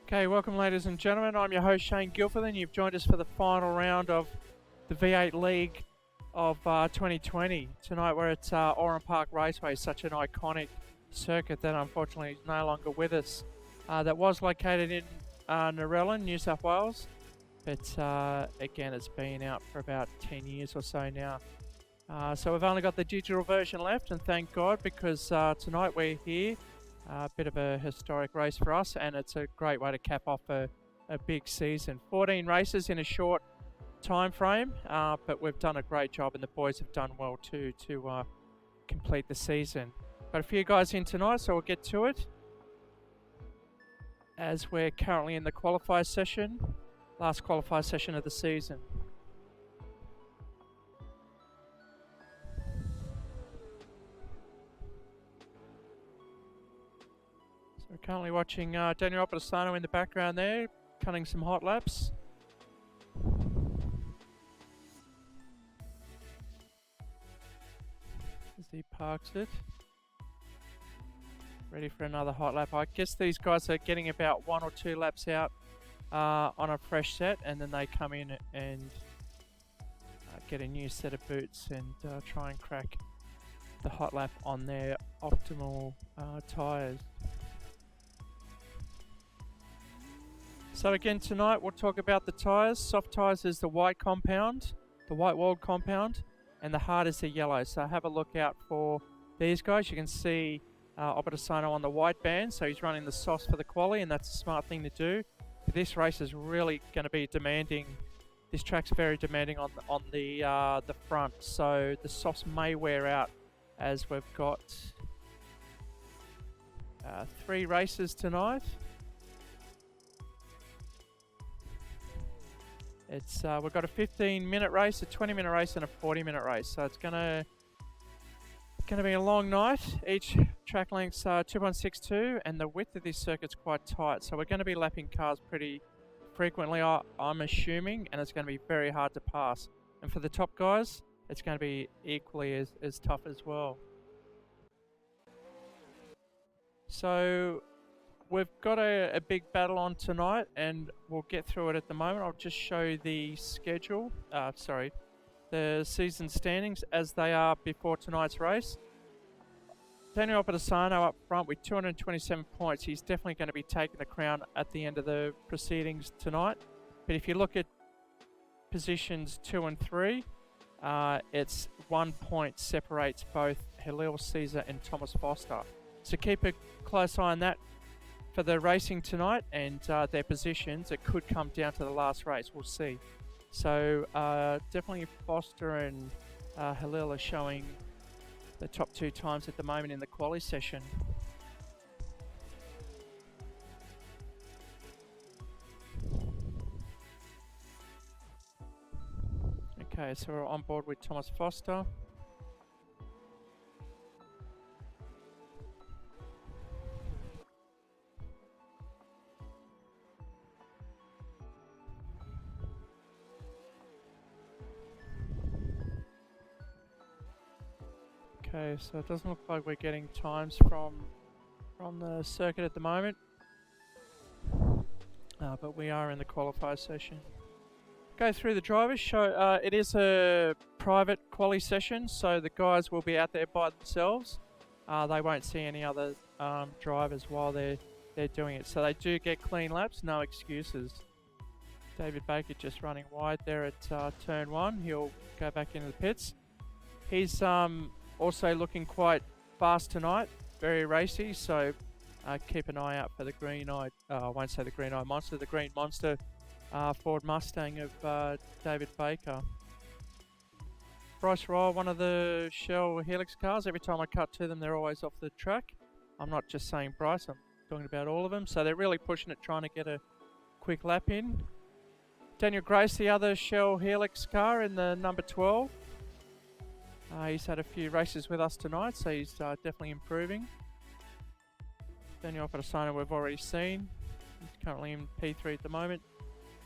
Okay, welcome ladies and gentlemen, I'm your host Shane Guilford and you've joined us for the final round of the V8 League of 2020. Tonight we're at Oran Park Raceway, such an iconic circuit that unfortunately is no longer with us. That was located in Narellan, New South Wales, but again it's been out for about 10 years or so now. So we've only got the digital version left, and thank God, because tonight we're here. A bit of a historic race for us, and it's a great way to cap off a big season. 14 races in a short time frame, but we've done a great job and the boys have done well too to complete the season. Got a few guys in tonight, so we'll get to it. As we're currently in the qualifier session, last qualifier session of the season. We're currently watching Daniel Desano in the background there, cutting some hot laps. As he parks it. Ready for another hot lap. I guess these guys are getting about 1 or 2 laps out on a fresh set, and then they come in and get a new set of boots and try and crack the hot lap on their optimal tyres. So again tonight we'll talk about the tyres. Soft tyres is the white compound, the white walled compound, and the hard is the yellow. So have a look out for these guys. You can see Desano on the white band, so he's running the softs for the quali, and that's a smart thing to do. This race is really going to be demanding. This track's very demanding on the front, so the softs may wear out, as we've got 3 races tonight. It's we've got a 15-minute race, a 20-minute race, and a 40-minute race. So it's gonna be a long night. Each track length's 2.62, and the width of this circuit's quite tight. So we're going to be lapping cars pretty frequently, I'm assuming, and it's going to be very hard to pass. And for the top guys, it's going to be equally as tough as well. So we've got a big battle on tonight, and we'll get through it at the moment. I'll just show the schedule, the season standings as they are before tonight's race. Daniel Desano up front with 227 points. He's definitely going to be taking the crown at the end of the proceedings tonight. But if you look at positions 2 and 3, it's 1 point separates both Halil, Seezer and Thomas Foster. So keep a close eye on that for the racing tonight and their positions. It could come down to the last race, we'll see. So definitely Foster and Halil are showing the top 2 times at the moment in the quali session. Okay, so we're on board with Thomas Foster. Okay, so it doesn't look like we're getting times from the circuit at the moment, but we are in the qualifier session. Go through the drivers. Show it is a private quali session, so the guys will be out there by themselves. They won't see any other drivers while they're doing it. So they do get clean laps, no excuses. David Baker just running wide there at turn 1. He'll go back into the pits. He's also looking quite fast tonight, very racy, so keep an eye out for the green-eyed, I won't say the green-eyed monster, the green monster Ford Mustang of David Baker. Bryce Royal, one of the Shell Helix cars. Every time I cut to them, they're always off the track. I'm not just saying Bryce, I'm talking about all of them. So they're really pushing it, trying to get a quick lap in. Daniel Grace, the other Shell Helix car in the number 12. He's had a few races with us tonight, so he's definitely improving. Daniel Desano we've already seen. He's currently in P3 at the moment.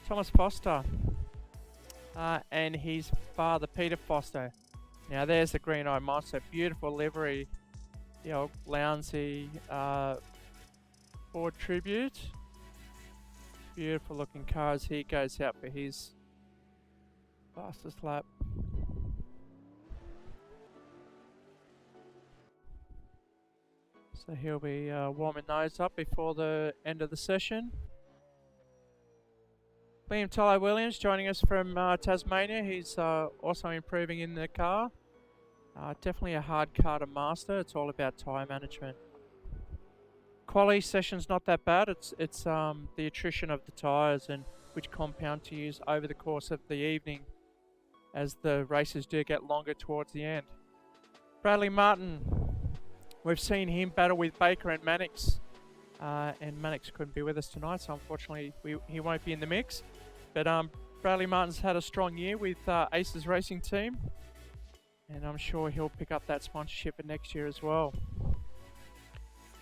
Thomas Foster and his father Peter Foster. Now there's the green-eyed monster, beautiful livery, the old Lounsey Ford Tribute. Beautiful looking car as he goes out for his fastest lap. So he'll be warming those up before the end of the session. Liam Tyler Williams joining us from Tasmania. He's also improving in the car. Definitely a hard car to master. It's all about tyre management. Quality session's not that bad. It's the attrition of the tyres and which compound to use over the course of the evening as the races do get longer towards the end. Bradley Martin, we've seen him battle with Baker and Mannix, and Mannix couldn't be with us tonight, so unfortunately he won't be in the mix. But Bradley Martin's had a strong year with Aces Racing Team, and I'm sure he'll pick up that sponsorship for next year as well.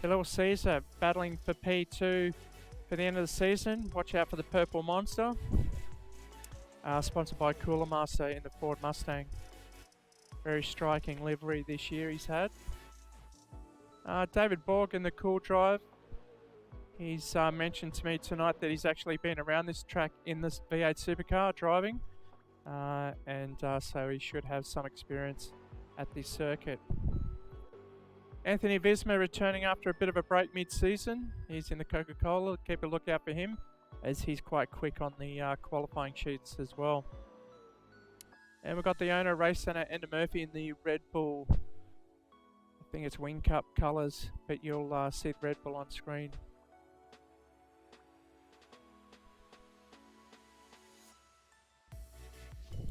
Halil Seezer battling for P2 for the end of the season. Watch out for the Purple Monster. Sponsored by Cooler Master in the Ford Mustang. Very striking livery this year he's had. David Borg in the Cool Drive. He's mentioned to me tonight that he's actually been around this track in this V8 supercar driving. So he should have some experience at this circuit. Anthony Visma returning after a bit of a break mid-season. He's in the Coca-Cola. Keep a lookout for him as he's quite quick on the qualifying sheets as well. And we've got the owner of Racecentre, Enda Murphy, in the Red Bull. I think it's Wing Cup colours, but you'll see the Red Bull on screen.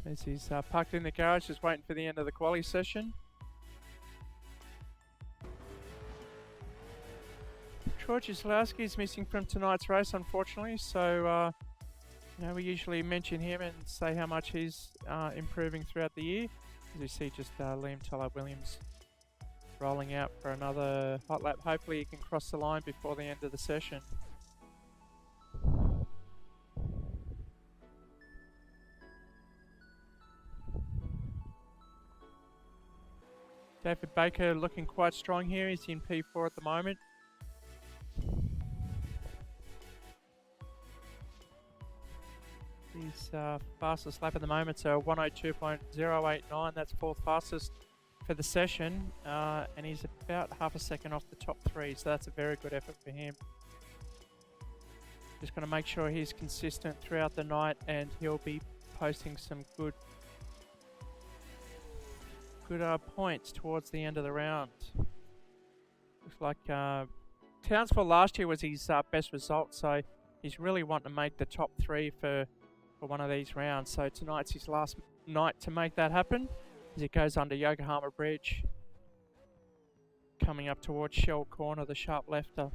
As he's parked in the garage, just waiting for the end of the quali session. Troy Kozlowski is missing from tonight's race, unfortunately. So, we usually mention him and say how much he's improving throughout the year. As you see, just Liam Tyler Williams rolling out for another hot lap. Hopefully, he can cross the line before the end of the session. David Baker looking quite strong here. He's in P4 at the moment. His fastest lap at the moment, so 102.089. That's fourth fastest for the session, and he's about half a second off the top three, so that's a very good effort for him. Just going to make sure he's consistent throughout the night, and he'll be posting some good points towards the end of the round. Looks like Townsville last year was his best result, so he's really wanting to make the top three for one of these rounds. So tonight's his last night to make that happen as it goes under Yokohama Bridge, coming up towards Shell Corner, the sharp lefter.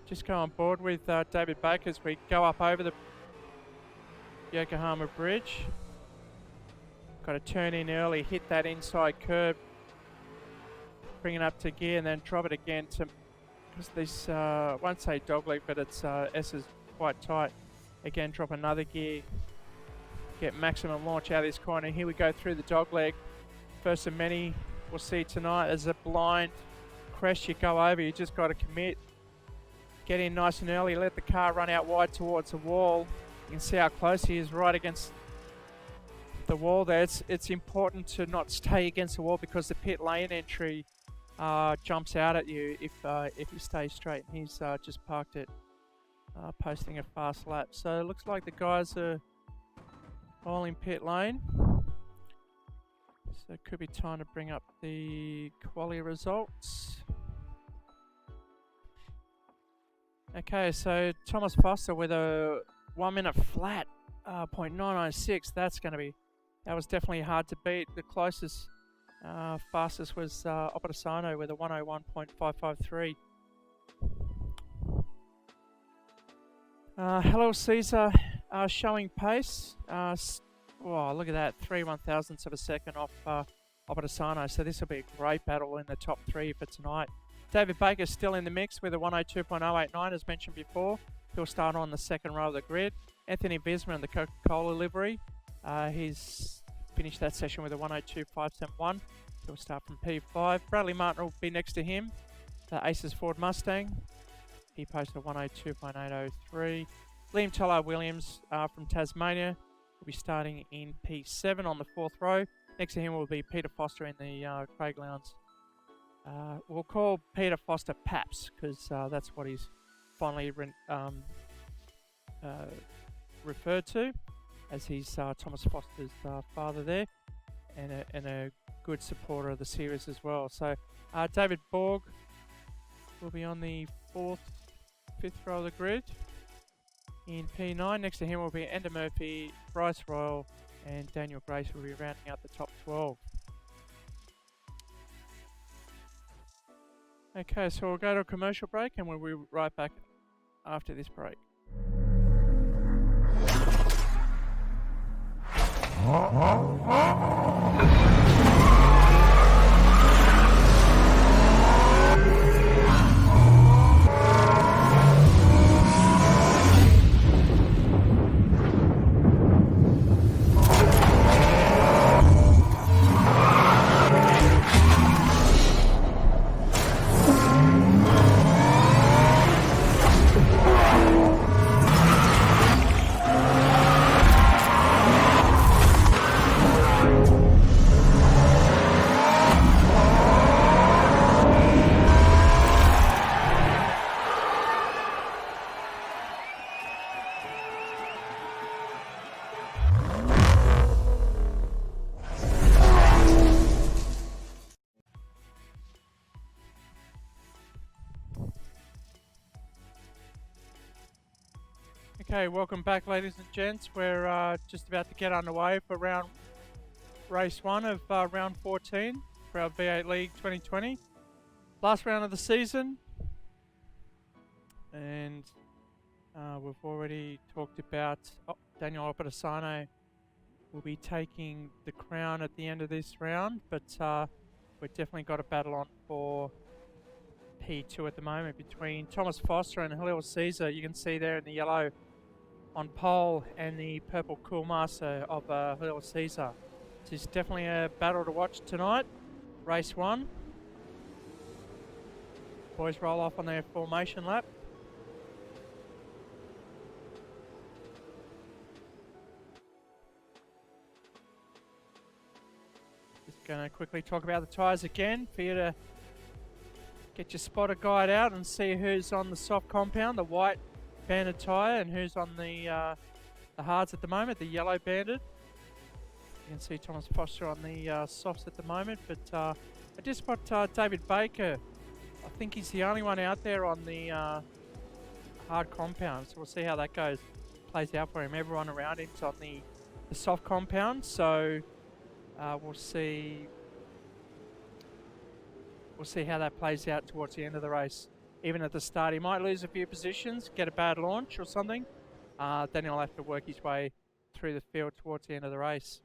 Just go on board with David Baker as we go up over the Yokohama Bridge. Got to turn in early, hit that inside curb, bring it up to gear, and then drop it again to, because this, won't say dogleg, but it's S is quite tight. Again, drop another gear, get maximum launch out of this corner. Here we go through the dogleg. First of many we'll see tonight. As a blind crest you go over, you just got to commit. Get in nice and early, let the car run out wide towards the wall. You can see how close he is right against the wall there. It's important to not stay against the wall because the pit lane entry jumps out at you if you stay straight. He's just parked it, posting a fast lap. So it looks like the guys are all in pit lane. So it could be time to bring up the quali results. Okay, so Thomas Foster with a 1 minute flat, 0.996. That was definitely hard to beat. The closest fastest was Desano with a 101.553. Hello Seezer showing pace. Wow, look at that, 3/1000ths of a second off Desano. So this will be a great battle in the top three for tonight. David Baker's still in the mix with a 102.089 as mentioned before. He'll start on the second row of the grid. Anthony Visma in the Coca-Cola livery. He's finished that session with a 102.571. He'll start from P5. Bradley Martin will be next to him the Aces Ford Mustang. He posted a 102.803. Liam Tollard Williams from Tasmania will be starting in P7 on the 4th row. Next to him will be Peter Foster in the Craig Lowndes. We'll call Peter Foster Paps because that's what he's fondly referred to, as he's Thomas Foster's father there, and a good supporter of the series as well. So David Borg will be on the 5th row of the grid in P9. Next to him will be Enda Murphy, Bryce Royal, and Daniel Grace will be rounding out the top 12. Okay, so we'll go to a commercial break and we'll be right back after this break. Okay, welcome back, ladies and gents. We're just about to get underway for race 1 of round 14 for our V8 League 2020. Last round of the season, and we've already talked about Daniel Desano will be taking the crown at the end of this round, but we've definitely got a battle on for P2 at the moment between Thomas Foster and Halil Seezer. You can see there in the yellow on pole, and the purple Cool Master of Halil Seezer. This is definitely a battle to watch tonight. Race 1. Boys roll off on their formation lap. Just going to quickly talk about the tyres again for you to get your spotter guide out and see who's on the soft compound, the white banded tyre, and who's on the hards at the moment, the yellow banded. You can see Thomas Foster on the softs at the moment, but I just spot David Baker. I think he's the only one out there on the hard compound, so we'll see how that plays out for him. Everyone around him's on the soft compound, so we'll see how that plays out towards the end of the race. Even at the start, he might lose a few positions, get a bad launch or something. Then he'll have to work his way through the field towards the end of the race.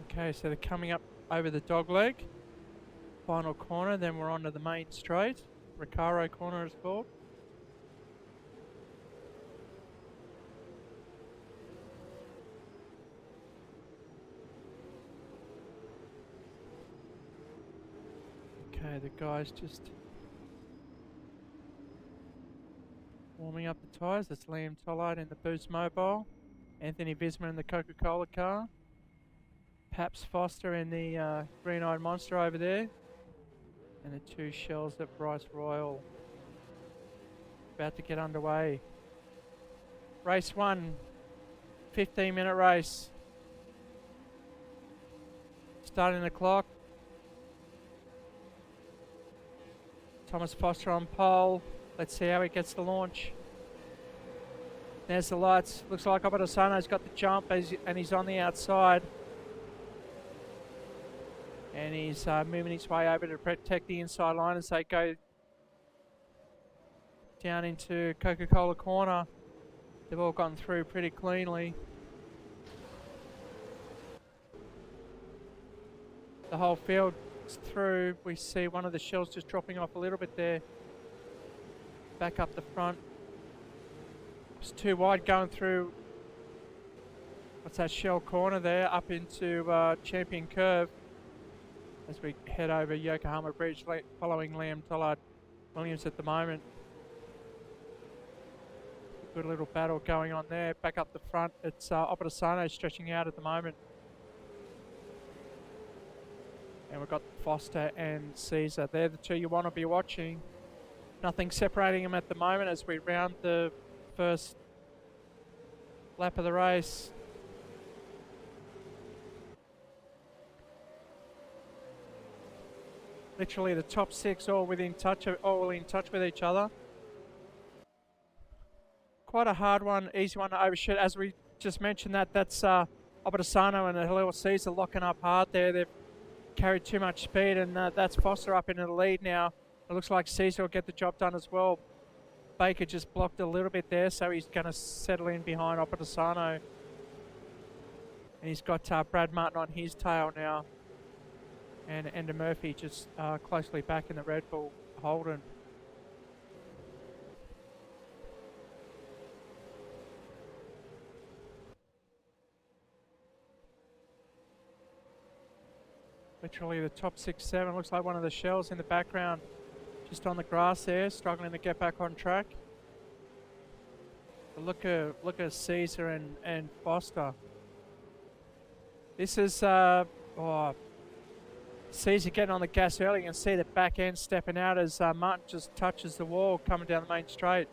Okay, so they're coming up over the dog leg. Final corner, then we're on to the main straight. Recaro corner is called. Okay, the guys just warming up the tyres. That's Liam Tollard in the Boost Mobile. Anthony Visma in the Coca-Cola car. Paps Foster in the green-eyed monster over there. And the 2 shells of Bryce Royal. About to get underway. Race 1, 15-minute race. Starting the clock. Thomas Foster on pole. Let's see how he gets the launch. There's the lights. Looks like Desano's got the jump and he's on the outside. And he's moving his way over to protect the inside line as they go down into Coca-Cola Corner. They've all gone through pretty cleanly. The whole field through. We see one of the shells just dropping off a little bit there. Back up the front. It's too wide going through That's that shell corner there up into Champion Curve as we head over Yokohama Bridge, following Liam Tollard Williams at the moment. Good little battle going on there. Back up the front, it's Desano stretching out at the moment. And we've got Foster and Seezer. They're the two you want to be watching. Nothing separating them at the moment as we round the first lap of the race. Literally the top six all in touch with each other. Quite a hard one, easy one to overshoot. As we just mentioned, that's Desano and Halil Seezer locking up hard there. They've carried too much speed, and that's Foster up into the lead now. It looks like Seezer will get the job done as well. Baker just blocked a little bit there, so he's going to settle in behind Desano. And he's got Brad Martin on his tail now. And Ender Murphy just closely back in the Red Bull Holden. Literally the top 6-7. Looks like one of the shells in the background just on the grass there, struggling to get back on track. But look at Seezer and Foster. This is Seezer getting on the gas early. You can see the back end stepping out as Martin just touches the wall coming down the main straight.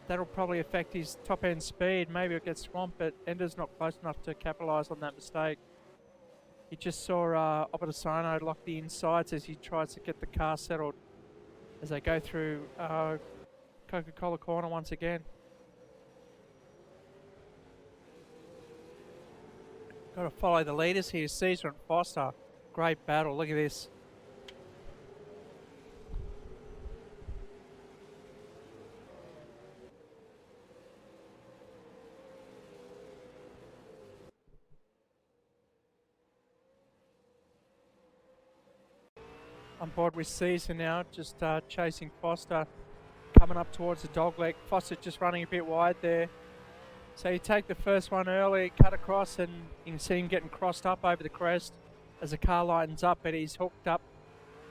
That'll probably affect his top end speed. Maybe he'll get swamped, but Ender's not close enough to capitalise on that mistake. You just saw Desano lock the insides as he tries to get the car settled as they go through Coca-Cola Corner once again. Got to follow the leaders here, Seezer and Foster. Great battle, look at this. On board with Seezer now, just chasing Foster, coming up towards the dogleg. Foster just running a bit wide there. So you take the first one early, cut across, and you can see him getting crossed up over the crest as the car lightens up, but he's hooked up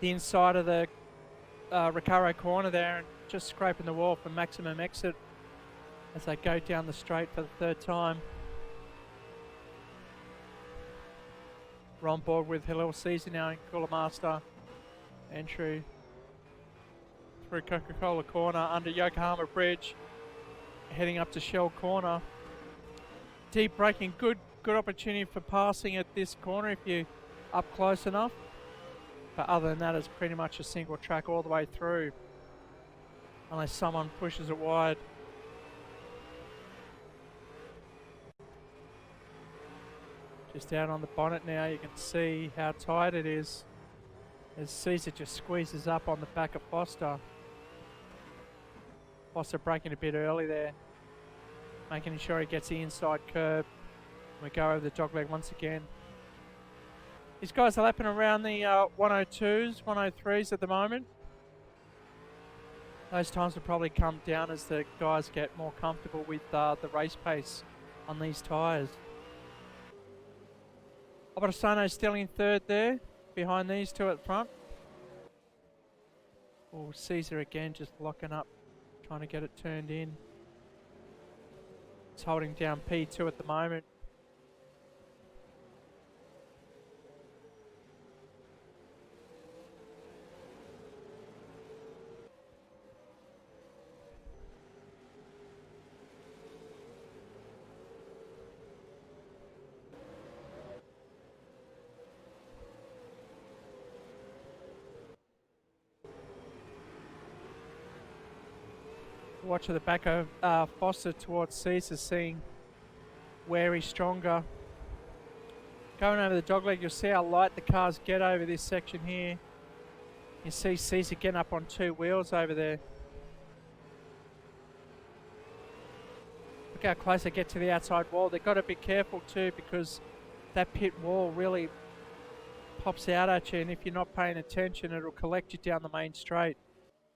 the inside of the Recaro corner there and just scraping the wall for maximum exit as they go down the straight for the third time. We're on board with Halil Seezer now in Cooler Master. Entry through Coca-Cola Corner under Yokohama Bridge, heading up to Shell Corner. Deep braking, good opportunity for passing at this corner if you're up close enough. But other than that, it's pretty much a single track all the way through, unless someone pushes it wide. Just out on the bonnet now, you can see how tight it is as Seezer just squeezes up on the back of Foster. Foster braking a bit early there, making sure he gets the inside curb. We go over the dogleg once again. These guys are lapping around the 102s, 103s at the moment. Those times will probably come down as the guys get more comfortable with the race pace on these tyres. Desano still in third there, behind these two at front. Oh, Seezer again just locking up, trying to get it turned in. It's holding down P2 at the moment. Watch at the back of Foster towards Seezer, seeing where he's stronger. Going over the dogleg, you'll see how light the cars get over this section here. You see Seezer getting up on two wheels over there. Look how close they get to the outside wall. They've got to be careful too, because that pit wall really pops out at you, and if you're not paying attention, it'll collect you down the main straight.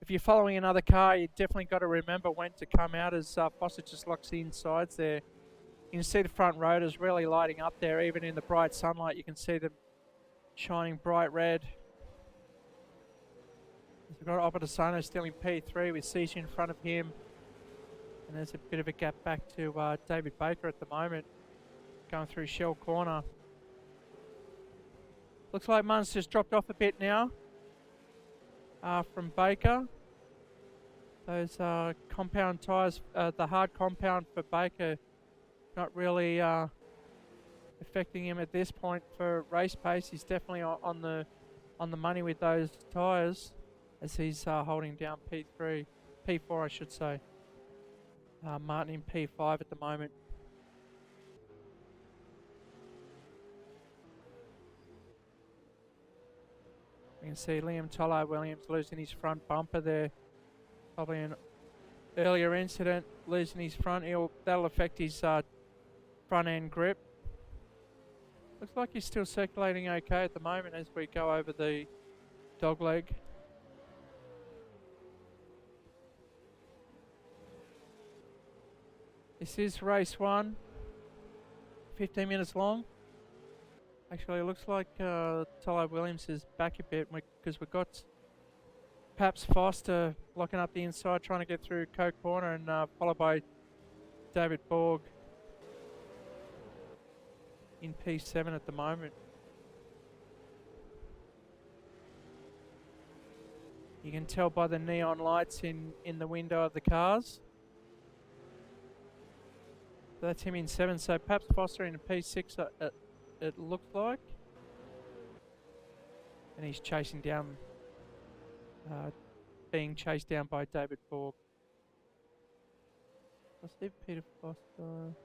If you're following another car, you definitely got to remember when to come out, as Foster just locks the insides there. You can see the front rotors really lighting up there, even in the bright sunlight. You can see them shining bright red. We've got Desano still in P3 with Seezer in front of him. And there's a bit of a gap back to David Baker at the moment, going through Shell Corner. Looks like Munn's just dropped off a bit now from Baker. Those compound tyres, the hard compound for Baker, not really affecting him at this point for race pace. He's definitely on the money with those tyres, as he's holding down P3, P4 I should say. Martin in P5 at the moment. You can see Liam Tollard Williams losing his front bumper there. Probably an earlier incident, losing his front. That'll affect his front end grip. Looks like he's still circulating okay at the moment as we go over the dog leg. This is race 1, 15 minutes long. Actually, it looks like Tollard Williams is back a bit because we've got perhaps Foster locking up the inside, trying to get through Coke Corner, and followed by David Borg in P7 at the moment. You can tell by the neon lights in the window of the cars. So that's him in 7, so perhaps Foster in P6 it looks like. And he's chasing down, being chased down by David Borg. I see Peter Foster.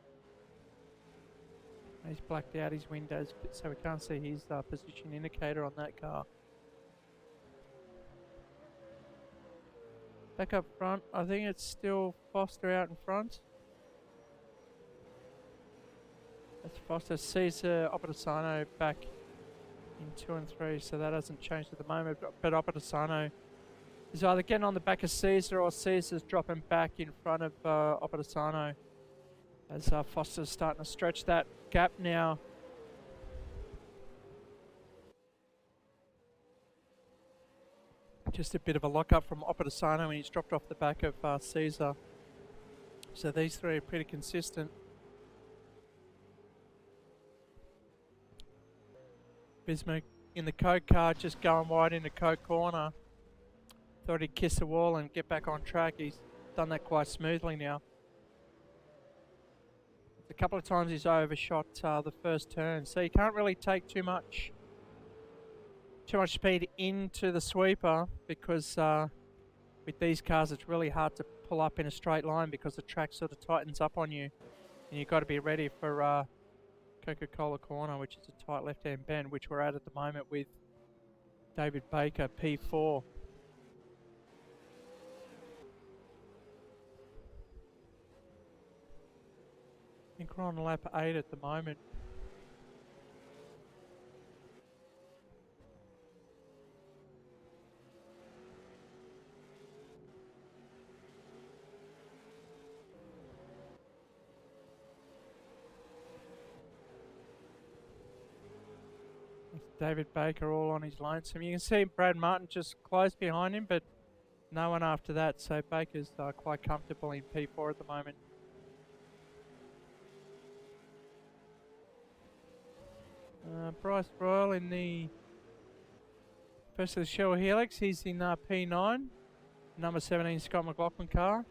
He's blacked out his windows, so we can't see his position indicator on that car. Back up front, I think it's still Foster out in front. That's Foster. Seezer, Desano back in 2 and 3, so that hasn't changed at the moment. But Desano is either getting on the back of Seezer or Seezer's dropping back in front of Desano. As Foster's starting to stretch that gap now. Just a bit of a lock up from Desano, and he's dropped off the back of Seezer. So these three are pretty consistent. Bismarck in the Coke car, just going wide into Coke Corner. Thought he'd kiss the wall and get back on track. He's done that quite smoothly now. A couple of times he's overshot the first turn, so you can't really take too much speed into the sweeper, because with these cars it's really hard to pull up in a straight line because the track sort of tightens up on you, and you've got to be ready for Coca-Cola Corner, which is a tight left-hand bend, which we're at the moment with David Baker, P4. I think we're on lap 8 at the moment. David Baker all on his lonesome. You can see Brad Martin just close behind him, but no one after that, so Baker's quite comfortable in P4 at the moment. Bryce Royal in the first of the Shell Helix. He's in P9. Number 17 Scott Mclaughlin car.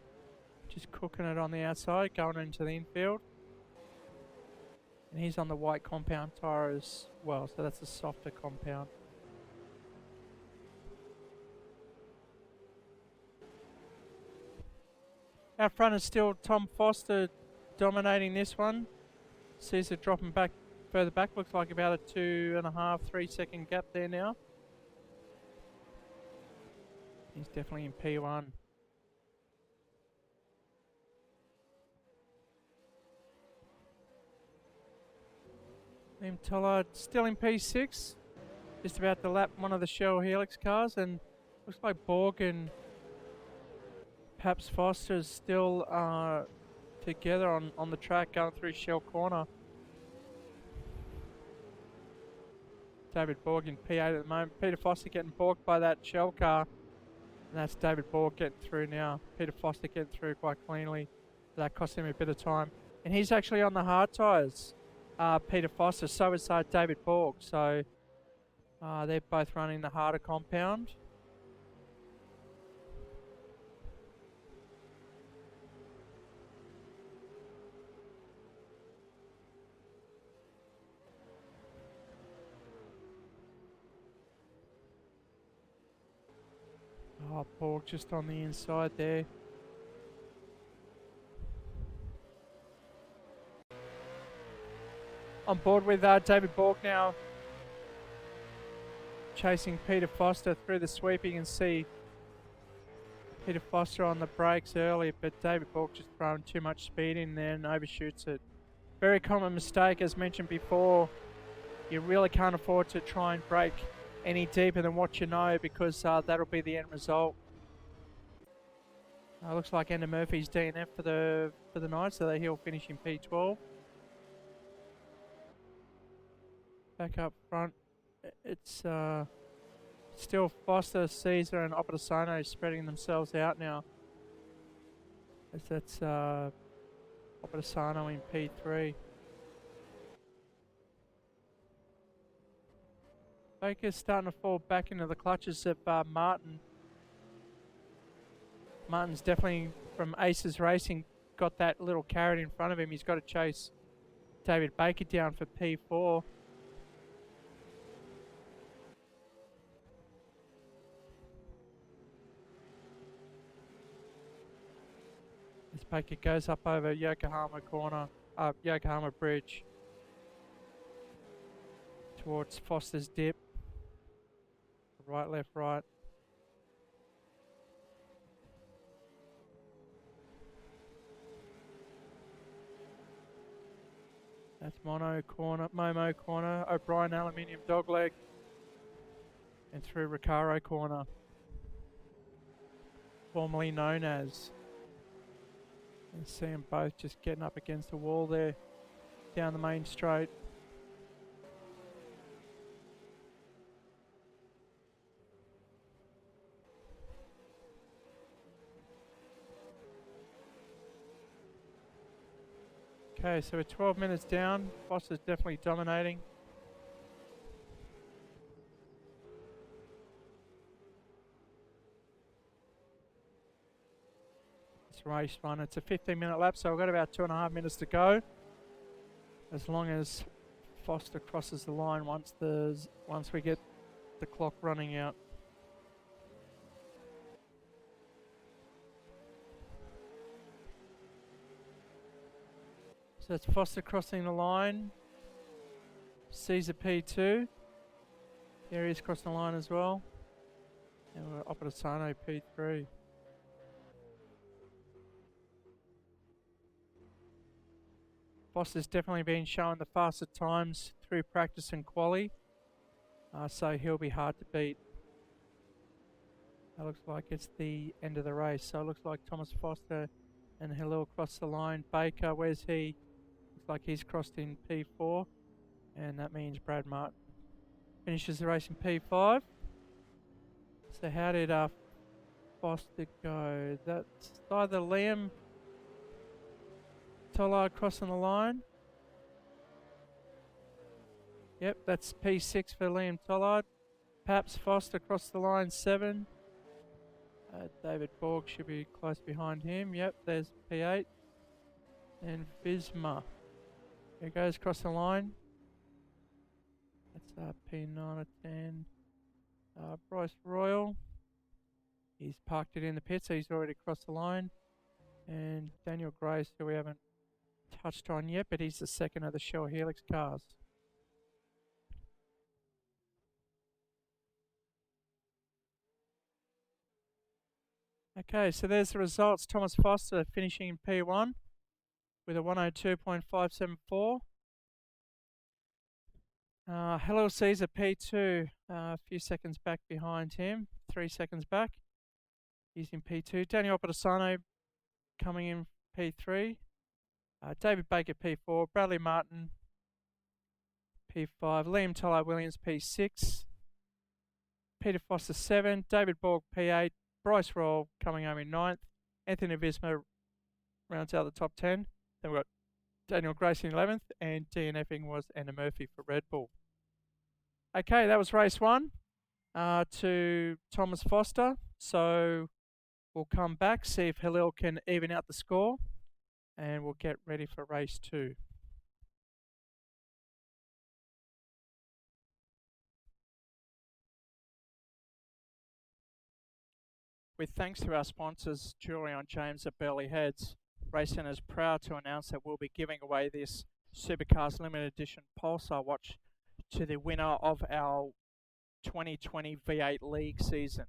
Just cooking it on the outside, going into the infield. And he's on the white compound tyre as well, so that's a softer compound. Out front is still Tom Foster dominating this one. Seezer dropping back further back, looks like about a 2.5-3 second gap there now. He's definitely in P1. Liam Tollard still in P6, just about to lap one of the Shell Helix cars, and looks like Borg and perhaps Foster's still together on the track going through Shell Corner. David Borg in P8 at the moment. Peter Foster getting balked by that Shell car. And that's David Borg getting through now. Peter Foster getting through quite cleanly. That cost him a bit of time. And he's actually on the hard tyres, Peter Foster. So is David Borg. So they're both running the harder compound. Oh, Borg just on the inside there. On board with David Borg now. Chasing Peter Foster through the sweep. You can see Peter Foster on the brakes early, but David Borg just throwing too much speed in there and overshoots it. Very common mistake, as mentioned before. You really can't afford to try and brake any deeper than what you know, because that'll be the end result. Looks like Ender Murphy's DNF for the night, so that he'll finish in P12. Back up front, it's still Foster, Seezer and Desano spreading themselves out now. As that's Desano in P3. Baker's starting to fall back into the clutches of Martin. Martin's definitely, from Aces Racing, got that little carrot in front of him. He's got to chase David Baker down for P4. As Baker goes up over Yokohama Bridge towards Foster's dip. Right, left, right. That's Momo Corner, O'Brien Aluminium Dogleg, and through Recaro Corner, formerly known as. And see them both just getting up against the wall there, down the main straight. Okay, so we're 12 minutes down. Foster's definitely dominating. It's race one. It's a 15-minute lap, so we've got about 2.5 minutes to go. As long as Foster crosses the line once we get the clock running out. So that's Foster crossing the line. Seezer P2. Here he's crossing the line as well. And we're up at Desano P3. Foster's definitely been showing the faster times through practice and quali. So he'll be hard to beat. That looks like it's the end of the race. So it looks like Thomas Foster and Halil cross the line. Baker, where's he? Looks like he's crossed in P4, and that means Brad Martin finishes the race in P5. So how did Foster go? That's either Liam Tollard crossing the line. Yep, that's P6 for Liam Tollard. Perhaps Foster crossed the line 7. David Borg should be close behind him. Yep, there's P8. And Visma. Here goes across the line. That's P9 or 10. Bryce Royal. He's parked it in the pit, so he's already crossed the line. And Daniel Grace, who we haven't touched on yet, but he's the second of the Shell Helix cars. Okay, so there's the results. Thomas Foster finishing in P1 with a 102.574. Hello Seezer P2, a few seconds back behind him, 3 seconds back. He's in P2. Daniel Desano coming in P3. David Baker P4, Bradley Martin P5, Liam Tollo Williams P6, Peter Foster 7, David Borg P8, Bryce Roll coming home in 9th, Anthony Visma rounds out the top 10. Then we've got Daniel Grace in 11th, and DNFing was Anna Murphy for Red Bull. Okay, that was race 1 to Thomas Foster. So we'll come back, see if Halil can even out the score, and we'll get ready for race 2. With thanks to our sponsors, Julian James at Burleigh Heads, Racecentre is proud to announce that we'll be giving away this Supercars Limited Edition Pulsar watch to the winner of our 2020 V8 League season.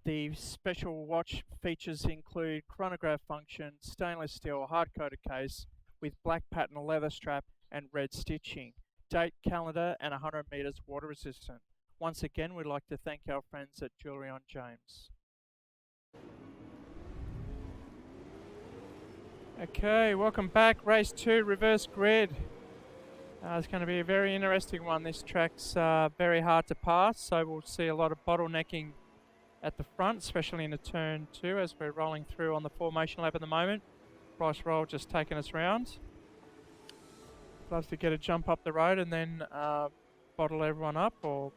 The special watch features include chronograph function, stainless steel hard-coated case with black pattern leather strap and red stitching, date, calendar and 100 meters water resistant. Once again, we'd like to thank our friends at Julian James. Okay, welcome back. Race 2, reverse grid. It's going to be a very interesting one. This track's very hard to pass, so we'll see a lot of bottlenecking at the front, especially in the turn 2 as we're rolling through on the formation lap at the moment. Bryce Roll just taking us round. Loves to get a jump up the road and then bottle everyone up or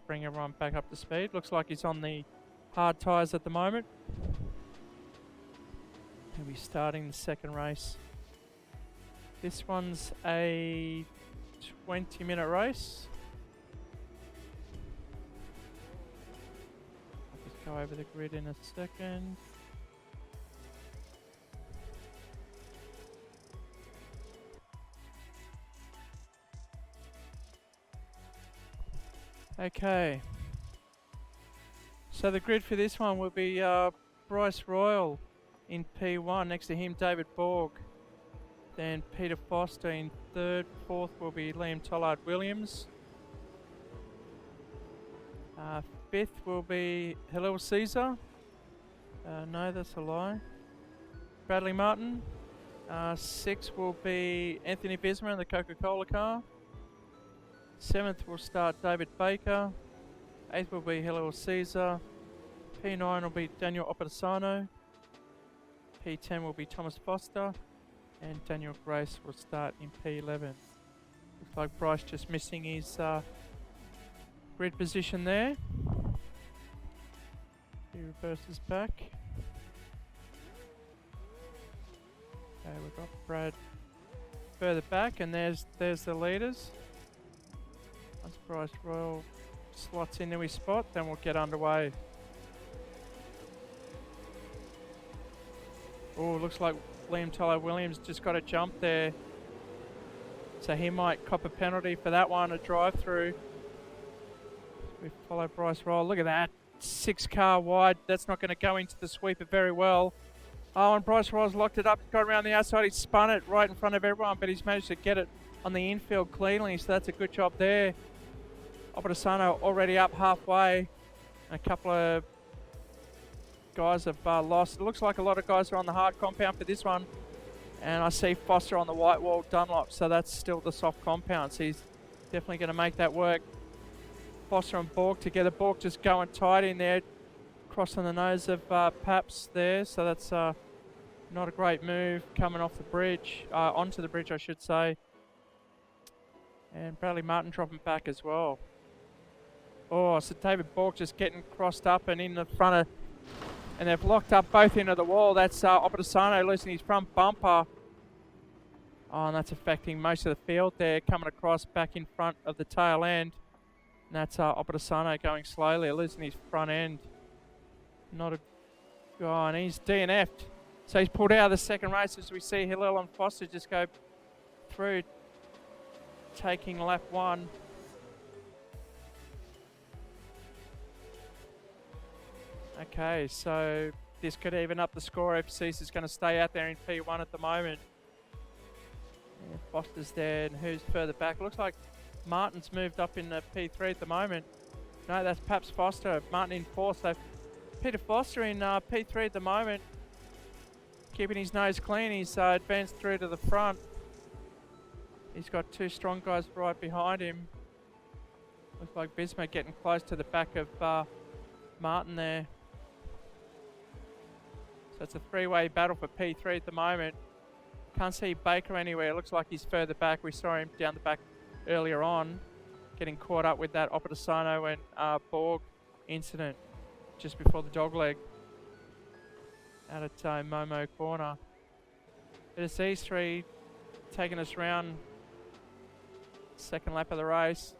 bring everyone back up to speed. Looks like he's on the hard tyres at the moment. He'll be starting the second race. This one's a 20-minute race. I'll just go over the grid in a second. Okay. So the grid for this one will be Bryce Royal in P1, next to him David Borg, then Peter Foster in 3rd, 4th will be Liam Tollard Williams, 5th will be Halil Seezer, no that's a lie, Bradley Martin, 6th will be Anthony Visma in the Coca-Cola car, 7th will start David Baker, 8th will be Halil Seezer, P9 will be Daniel Desano, P10 will be Thomas Foster, and Daniel Grace will start in P11. Looks like Bryce just missing his grid position there. He reverses back. Okay, we've got Brad further back, and there's the leaders. Once Bryce Royal slots into his spot, then we'll get underway. Oh, looks like Liam Tollard Williams just got a jump there. So he might cop a penalty for that one, a drive through. We follow Bryce Roll. Look at that. 6 car wide. That's not going to go into the sweeper very well. Oh, and Bryce Roll's locked it up. He's got around the outside. He's spun it right in front of everyone, but he's managed to get it on the infield cleanly. So that's a good job there. Desano already up halfway. And a couple of guys have lost. It looks like a lot of guys are on the hard compound for this one. And I see Foster on the white wall Dunlop, so that's still the soft compound. So he's definitely going to make that work. Foster and Borg together. Borg just going tight in there, crossing the nose of Paps there. So that's not a great move coming off the bridge, onto the bridge I should say. And Bradley Martin dropping back as well. Oh, so David Borg just getting crossed up and in the front of, and they've locked up both into the wall. That's Desano losing his front bumper. Oh, and that's affecting most of the field there, coming across back in front of the tail end. And that's Desano going slowly, losing his front end. Not a... Oh, and he's DNF'd. So he's pulled out of the second race as we see Halil and Foster just go through, taking lap 1. Okay, so this could even up the score if Seezer's going to stay out there in P1 at the moment. Yeah, Foster's there, and who's further back? Looks like Martin's moved up in P3 at the moment. No, that's perhaps Foster. Martin in 4th. So Peter Foster in P3 at the moment. keeping his nose clean. He's advanced through to the front. He's got two strong guys right behind him. Looks like Bismarck getting close to the back of Martin there. So it's a three-way battle for P3 at the moment. Can't see Baker anywhere. It looks like he's further back. We saw him down the back earlier on, getting caught up with that Desano and Borg incident just before the dogleg out at Momo Corner. But it's these three taking us round second lap of the race.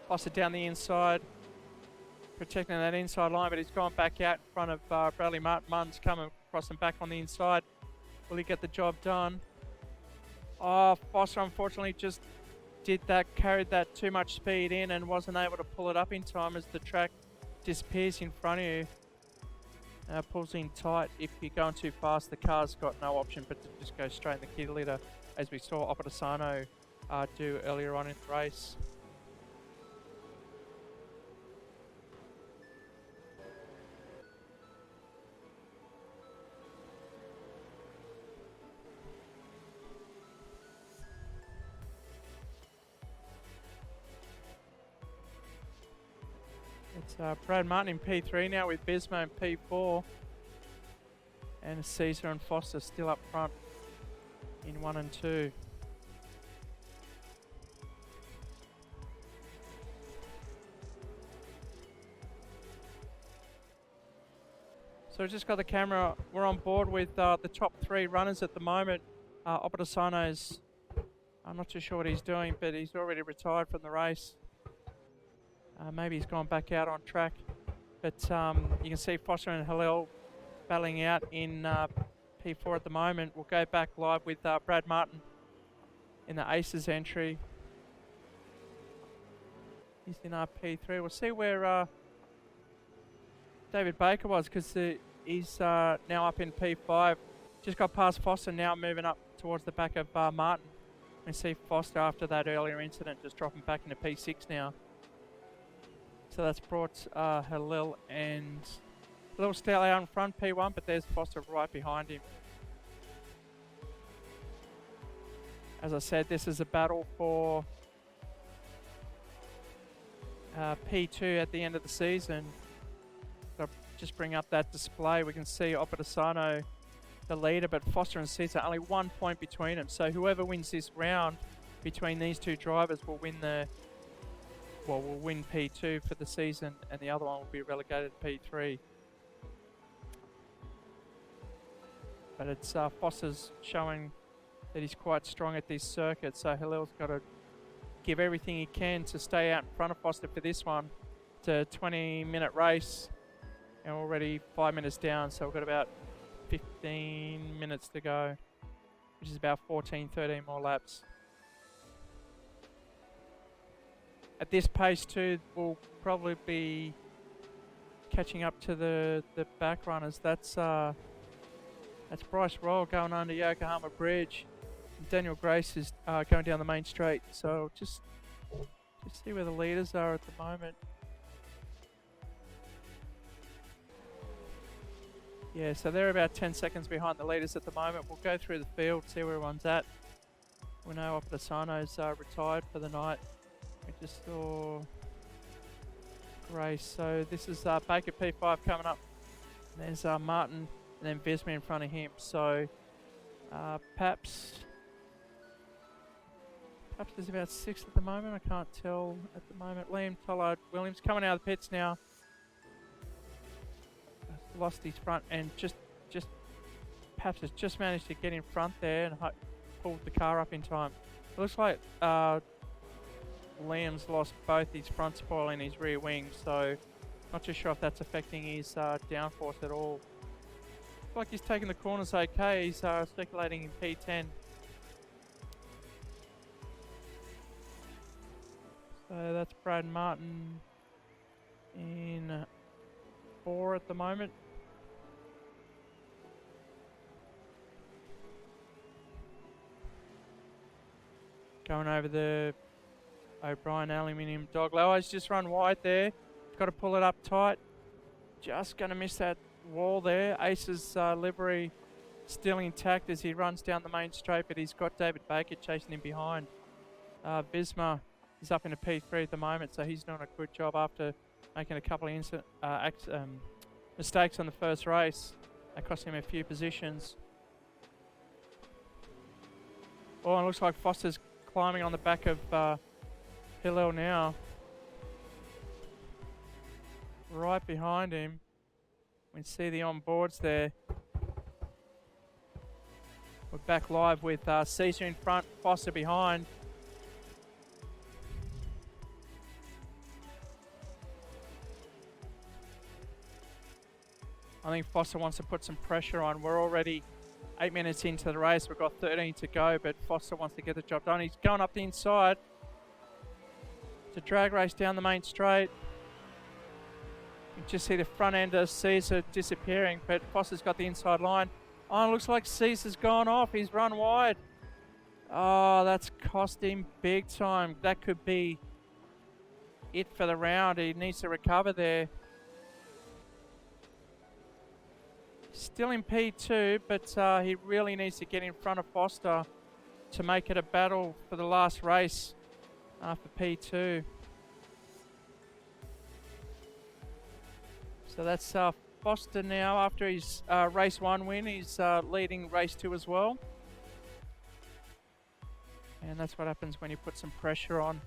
Foster down the inside, protecting that inside line, but he's gone back out in front of Bradley Martin. Martin's coming across and back on the inside. Will he get the job done? Oh, Foster unfortunately just carried that too much speed in and wasn't able to pull it up in time as the track disappears in front of you. Pulls in tight. If you're going too fast, the car's got no option but to just go straight in the kid litter, as we saw Desano do earlier on in the race. It's Brad Martin in P3 now with Bismo in P4. And Seezer and Foster still up front in 1 and 2. So we've just got the camera. We're on board with the top 3 runners at the moment. Desano's, I'm not too sure what he's doing, but he's already retired from the race. Maybe he's gone back out on track. But you can see Foster and Halil battling out in P4 at the moment. We'll go back live with Brad Martin in the Aces entry. He's in P3. We'll see where David Baker was, because he's now up in P5. Just got past Foster, now moving up towards the back of Martin. And see Foster after that earlier incident just dropping back into P6 now. So that's brought Halil and Halil still out in front, P1, but there's Foster right behind him. As I said, this is a battle for P2 at the end of the season. Got to just bring up that display. We can see Desano, the leader, but Foster and Seezer only 1 point between them. So whoever wins this round between these two drivers will win will win P2 for the season, and the other one will be relegated to P3. But it's Foster's showing that he's quite strong at this circuit, so Halil's got to give everything he can to stay out in front of Foster for this one. It's a 20-minute race, and we're already 5 minutes down, so we've got about 15 minutes to go, which is about 13 more laps. At this pace too, we'll probably be catching up to the back runners. That's Bryce Royal going under Yokohama Bridge. And Daniel Grace is going down the main straight. So just see where the leaders are at the moment. Yeah, so they're about 10 seconds behind the leaders at the moment. We'll go through the field, see where everyone's at. We know Desano's retired for the night. We just saw Grace. So this is Baker P5 coming up. And there's Martin and then Vesme in front of him. So Paps is about 6th at the moment. I can't tell at the moment. Liam Tollard Williams coming out of the pits now. Lost his front and just Paps has just managed to get in front there and pulled the car up in time. It looks like Liam's lost both his front spoil and his rear wing, so not too sure if that's affecting his downforce at all. Looks like he's taking the corners okay. He's circulating in P10. So that's Brad Martin in 4 at the moment. Going over the O'Brien aluminium dog low. He's just run wide there. Got to pull it up tight. Just going to miss that wall there. Ace's livery still intact as he runs down the main straight, but he's got David Baker chasing him behind. Bisma is up in a P3 at the moment, so he's doing a good job after making a couple of mistakes on the first race. That cost him a few positions. Oh, and it looks like Foster's climbing on the back of Halil now. Right behind him. We can see the onboards there. We're back live with Seezer in front, Foster behind. I think Foster wants to put some pressure on. We're already 8 minutes into the race. We've got 13 to go, but Foster wants to get the job done. He's going up the inside. It's a drag race down the main straight. You can just see the front end of Seezer disappearing, but Foster's got the inside line. Oh, it looks like Seezer's gone off. He's run wide. Oh, that's cost him big time. That could be it for the round. He needs to recover there. Still in P2, but he really needs to get in front of Foster to make it a battle for the last race for P2. So that's Foster now after his race 1 win. He's leading race 2 as well. And that's what happens when you put some pressure on.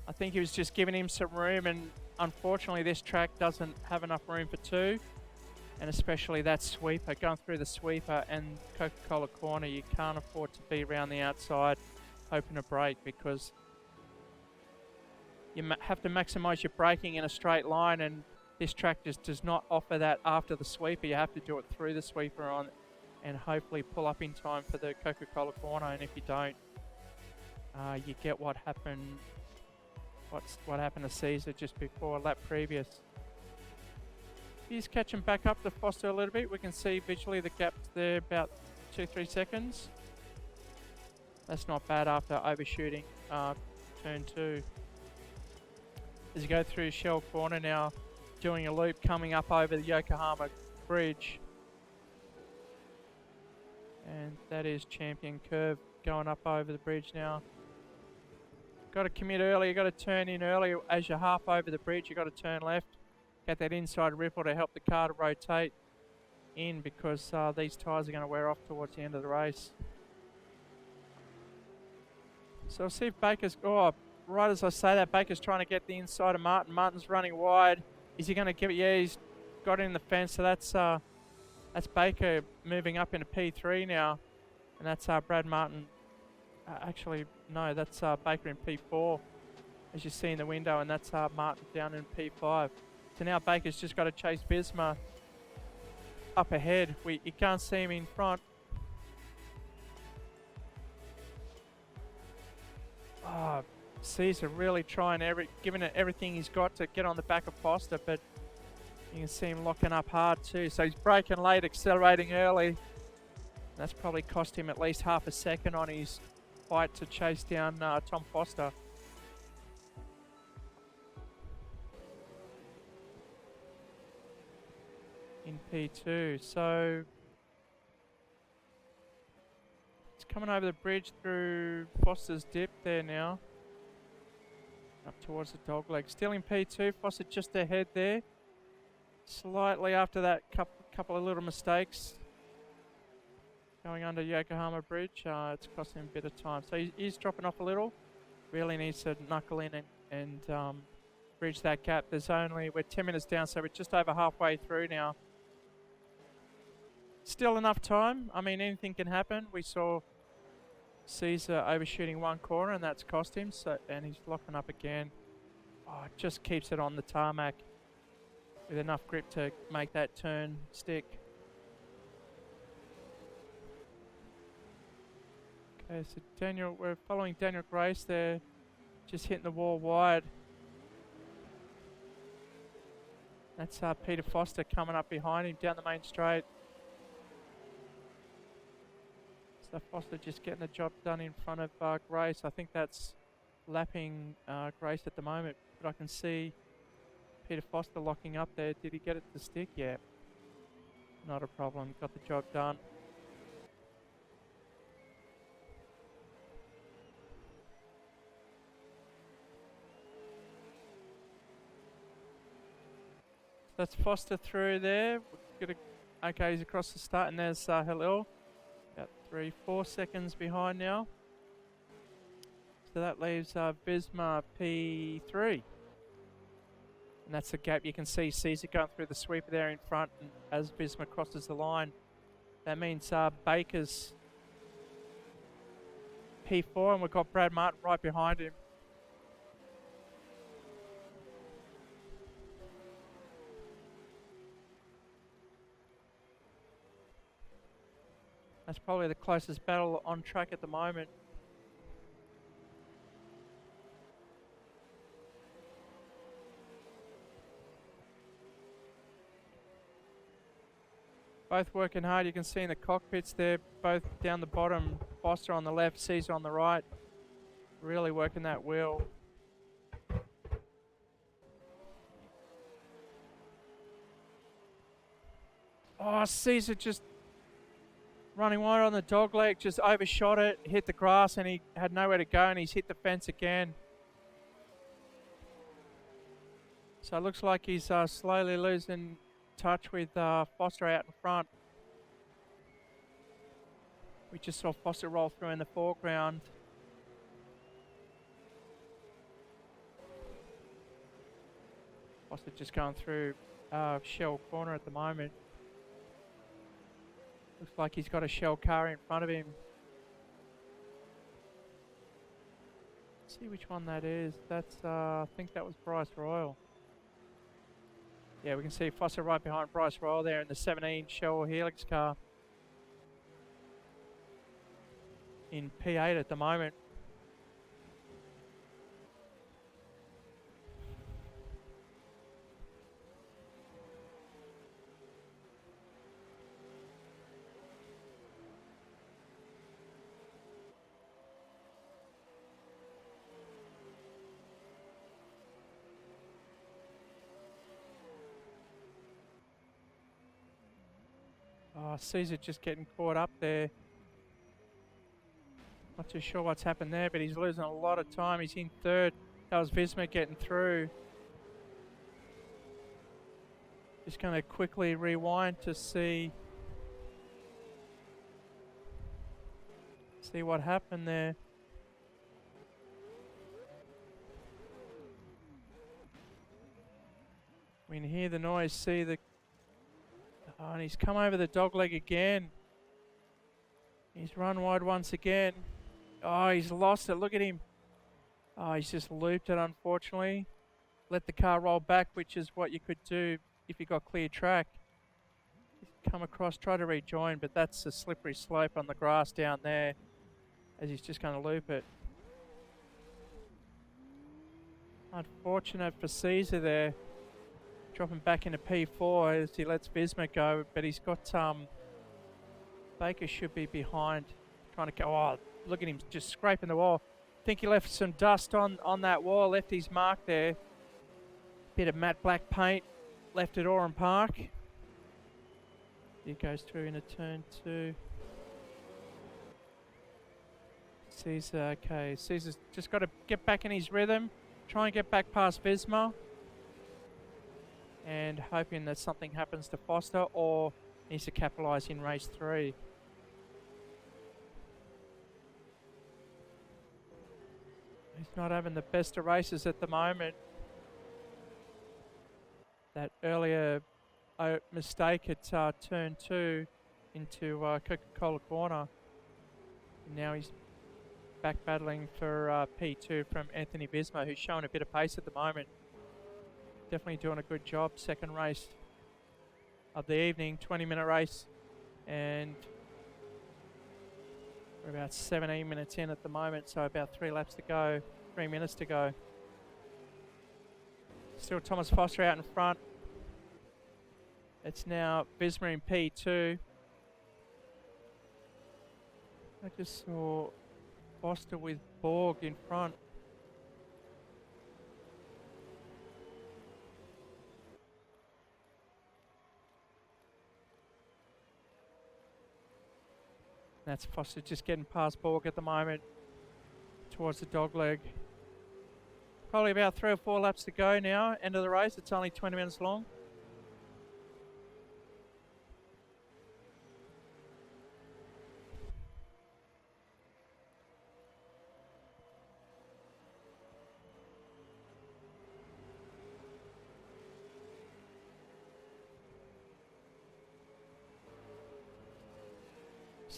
I think he was just giving him some room, and unfortunately this track doesn't have enough room for 2. And especially that sweeper, going through the sweeper and Coca-Cola Corner, you can't afford to be around the outside hoping to brake, because you have to maximise your braking in a straight line, and this track just does not offer that after the sweeper. You have to do it through the sweeper on and hopefully pull up in time for the Coca-Cola Corner, and if you don't, you get what happened to Seezer just before lap previous. He's catching back up to Foster a little bit. We can see visually the gap's there about 2-3 seconds. That's not bad after overshooting turn 2. As you go through Shell Corner now, doing a loop coming up over the Yokohama Bridge. And that is Champion Curve going up over the bridge now. Got to commit early, you got to turn in early. As you're half over the bridge, you got to turn left. Get that inside ripple to help the car to rotate in, because these tyres are going to wear off towards the end of the race. So we'll see if Baker's... Oh, right as I say that, Baker's trying to get the inside of Martin. Martin's running wide. Is he going to give it? Yeah, he's got it in the fence. So that's Baker moving up into P3 now. And that's Brad Martin. Actually, no, that's Baker in P4, as you see in the window. And that's Martin down in P5. So now Baker's just got to chase Bisma up ahead. You can't see him in front. Oh, Seezer really trying giving it everything he's got to get on the back of Foster, but you can see him locking up hard too. So he's braking late, accelerating early. That's probably cost him at least half a second on his fight to chase down Tom Foster. In P2, so it's coming over the bridge through Foster's dip there now, up towards the dog leg. Still in P2, Foster just ahead there, slightly after that couple of little mistakes going under Yokohama Bridge. It's costing him a bit of time, so he's dropping off a little. Really needs to knuckle in and bridge that gap. We're 10 minutes down, so we're just over halfway through now. Still enough time. I mean, anything can happen. We saw Seezer overshooting one corner, and that's cost him. And he's locking up again. Oh, just keeps it on the tarmac with enough grip to make that turn stick. Okay, so we're following Daniel Grace there, just hitting the wall wide. That's Peter Foster coming up behind him down the main straight. So Foster just getting the job done in front of Grace. I think that's lapping Grace at the moment, but I can see Peter Foster locking up there. Did he get it to stick? Yeah. Not a problem. Got the job done. That's Foster through there. Okay, he's across the start, and there's Halil. About 3-4 seconds behind now. So that leaves Visma P3. And that's the gap. You can see Seezer going through the sweeper there in front, and as Visma crosses the line. That means Baker's P4, and we've got Brad Martin right behind him. That's probably the closest battle on track at the moment. Both working hard. You can see in the cockpits there, both down the bottom. Foster on the left, Seezer on the right. Really working that wheel. Oh, Seezer just running wide on the dog leg, just overshot it, hit the grass, and he had nowhere to go, and he's hit the fence again. So it looks like he's slowly losing touch with Foster out in front. We just saw Foster roll through in the foreground. Foster just going through Shell Corner at the moment. Looks like he's got a Shell car in front of him. Let's see which one that is. That's I think that was Bryce Royal. Yeah, we can see Foster right behind Bryce Royal there in the 17 Shell Helix car. In P8 at the moment. Oh, Seezer just getting caught up there. Not too sure what's happened there, but he's losing a lot of time. He's in third. That was Visma getting through. Just going to quickly rewind to see what happened there. We can hear the noise, see the... Oh, and he's come over the dogleg again. He's run wide once again. Oh, he's lost it. Look at him. Oh, he's just looped it, unfortunately. Let the car roll back, which is what you could do if you got clear track. He's come across, try to rejoin, but that's a slippery slope on the grass down there, as he's just going to loop it. Unfortunate for Seezer there. Dropping back into P4 as he lets Visma go, but he's got Baker should be behind, trying to go. Oh, look at him just scraping the wall. I think he left some dust on that wall, left his mark there. Bit of matte black paint left at Oran Park. He goes through into turn 2. Seezer, okay, Seezer's just got to get back in his rhythm, try and get back past Visma. And hoping that something happens to Foster or needs to capitalise in race 3. He's not having the best of races at the moment. That earlier mistake at turn 2 into Coca-Cola Corner. And now he's back battling for P2 from Anthony Visma, who's showing a bit of pace at the moment. Definitely doing a good job. Second race of the evening, 20-minute race, and we're about 17 minutes in at the moment, so about 3 laps to go, 3 minutes to go. Still Thomas Foster out in front. It's now Visma in P2. I just saw Foster with Borg in front. That's Foster just getting past Borg at the moment towards the dog leg. Probably about 3 or 4 laps to go now. End of the race. It's only 20 minutes long.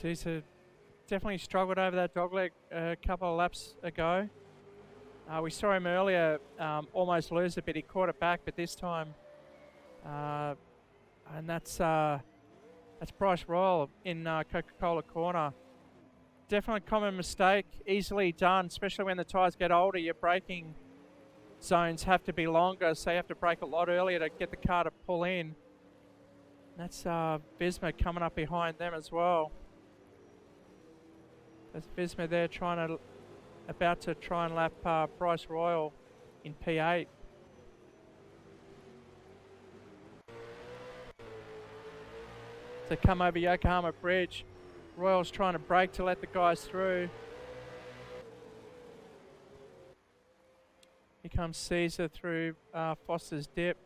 Seezer definitely struggled over that dogleg a couple of laps ago. We saw him earlier almost lose a bit. He caught it back, but this time, and that's Bryce Royal in Coca-Cola Corner. Definitely a common mistake, easily done, especially when the tyres get older. Your braking zones have to be longer, so you have to brake a lot earlier to get the car to pull in. That's Visma coming up behind them as well. There's Visma there about to try and lap Bryce Royal in P8. So come over Yokohama Bridge. Royal's trying to brake to let the guys through. Here comes Seezer through Foster's dip.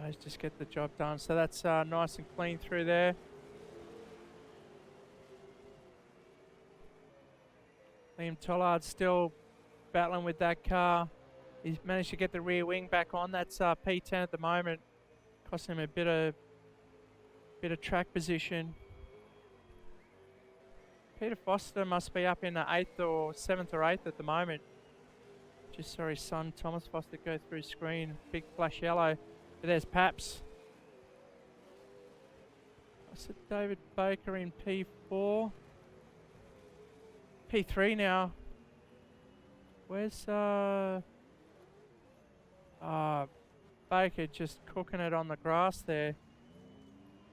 Those just get the job done. So that's nice and clean through there. Liam Tollard still battling with that car. He's managed to get the rear wing back on. That's P10 at the moment. Costing him a bit of track position. Peter Foster must be up in the 8th or 7th or 8th at the moment. Just saw his son Thomas Foster go through screen. Big flash yellow. But there's Paps. I said David Baker in P4. P3 now. Where's Baker just cooking it on the grass there.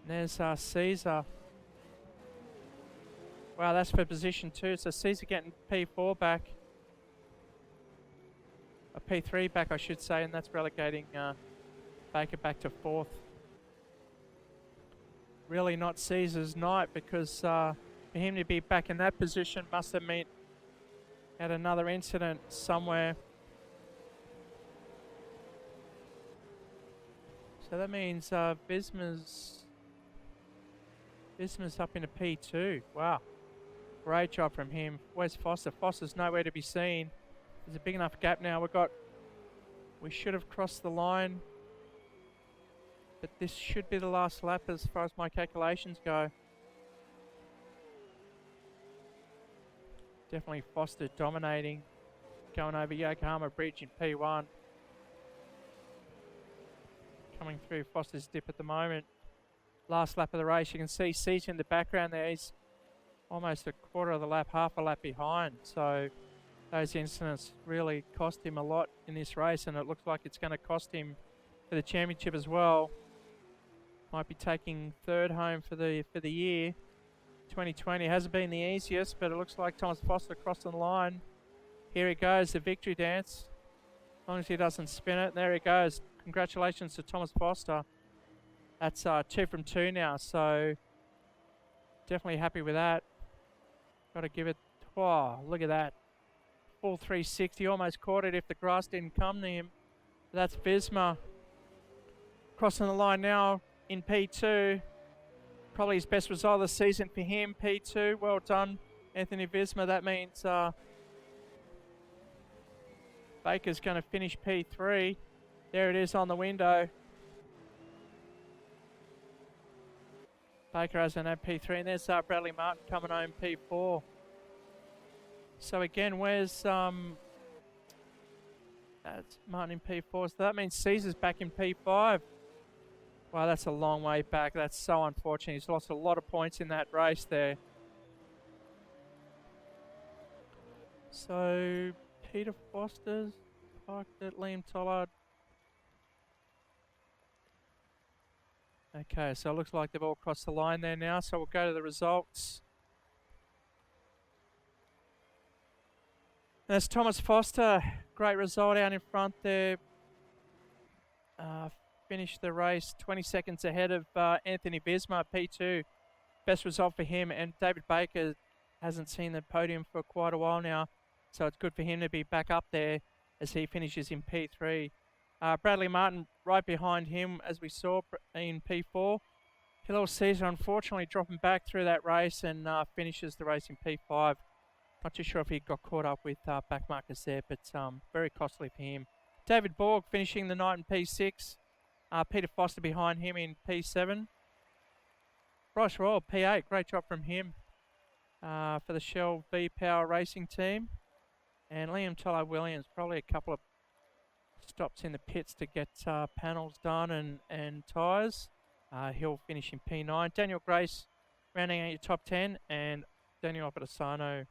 And there's Seezer. Wow, that's for position 2. So Seezer getting P4 back. A P3 back, I should say, and that's relegating Baker back to 4th. Really not Seezer's night, because for him to be back in that position must have meant had another incident somewhere. So that means Visma's up into P2. Wow. Great job from him. Where's Foster? Foster's nowhere to be seen. There's a big enough gap now. We should have crossed the line. But this should be the last lap as far as my calculations go. Definitely Foster dominating. Going over Yokohama Bridge in P1. Coming through Foster's dip at the moment. Last lap of the race. You can see Seezer in the background there. He's almost a quarter of the lap, half a lap behind. So those incidents really cost him a lot in this race, and it looks like it's going to cost him for the championship as well. Might be taking 3rd home for the year. 2020 hasn't been the easiest, but it looks like Thomas Foster crossed the line. Here he goes, the victory dance. As long as he doesn't spin it. There he goes. Congratulations to Thomas Foster. That's 2 from 2 now, so definitely happy with that. Got to give it, oh, look at that. Full 360, almost caught it if the grass didn't come to him. That's Visma. Crossing the line now in P2. Probably his best result of the season for him, P2. Well done, Anthony Visma. That means Baker's going to finish P3. There it is on the window. Baker hasn't had P3, and there's Bradley Martin coming home P4. So again, where's that's Martin in P4. So that means Seezer's back in P5. Wow, that's a long way back. That's so unfortunate. He's lost a lot of points in that race there. So Peter Foster's parked at Liam Tollard. Okay, so it looks like they've all crossed the line there now. So we'll go to the results. There's Thomas Foster. Great result out in front there. Finished the race 20 seconds ahead of Anthony Visma, P2. best result for him. And David Baker hasn't seen the podium for quite a while now, so it's good for him to be back up there as he finishes in P3. Bradley Martin right behind him, as we saw in P4. Halil Seezer unfortunately dropping back through that race and finishes the race in P5. Not too sure if he got caught up with back markers there, but very costly for him. David Borg finishing the night in P6. Peter Foster behind him in P7. Bryce Royal, P8. Great job from him for the Shell V-Power Racing team. And Liam Tolo Williams, probably a couple of stops in the pits to get panels done and tyres. He'll finish in P9. Daniel Grace rounding out your top 10. And Daniel Desano,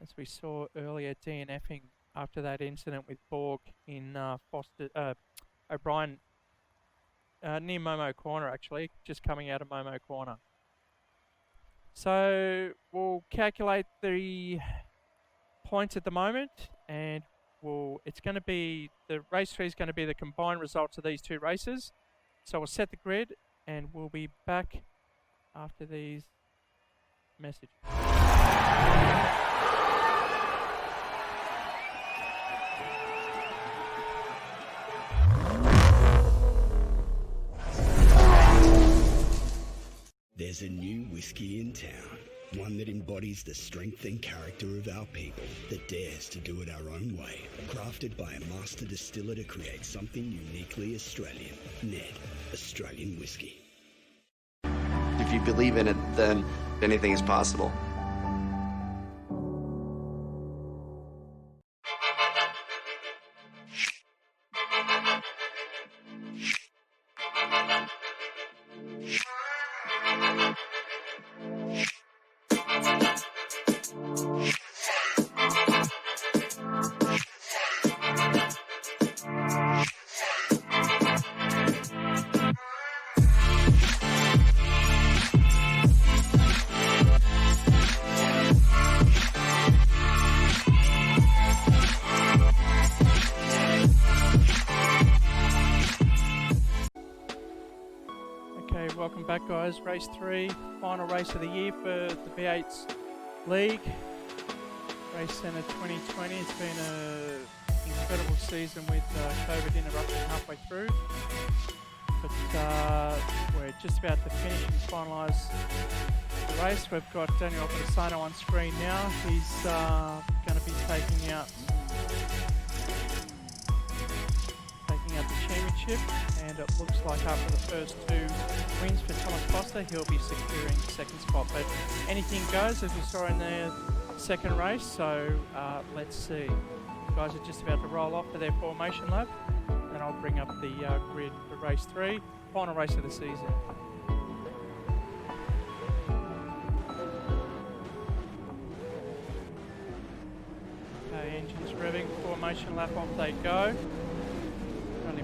as we saw earlier, DNFing after that incident with Borg in O'Brien, near Momo Corner actually, just coming out of Momo Corner. So we'll calculate the points at the moment, and it's going to be, the race 3 is going to be the combined results of these two races. So we'll set the grid, and we'll be back after these messages. There's a new whiskey in town, one that embodies the strength and character of our people, that dares to do it our own way, crafted by a master distiller to create something uniquely Australian. Ned, Australian whiskey. If you believe in it, then anything is possible. Welcome back, guys. Race 3, final race of the year for the V8's League. Racecentre 2020. It's been an incredible season with COVID interrupting halfway through. But we're just about to finish and finalise the race. We've got Daniel Desano on screen now. He's going to be taking out the championship, and it looks like after the first 2 wins for Thomas Foster, he'll be securing second spot. But anything goes, as we saw in the second race, so let's see. The guys are just about to roll off for their formation lap, and I'll bring up the grid for race 3, final race of the season. Okay, engines revving, formation lap off they go.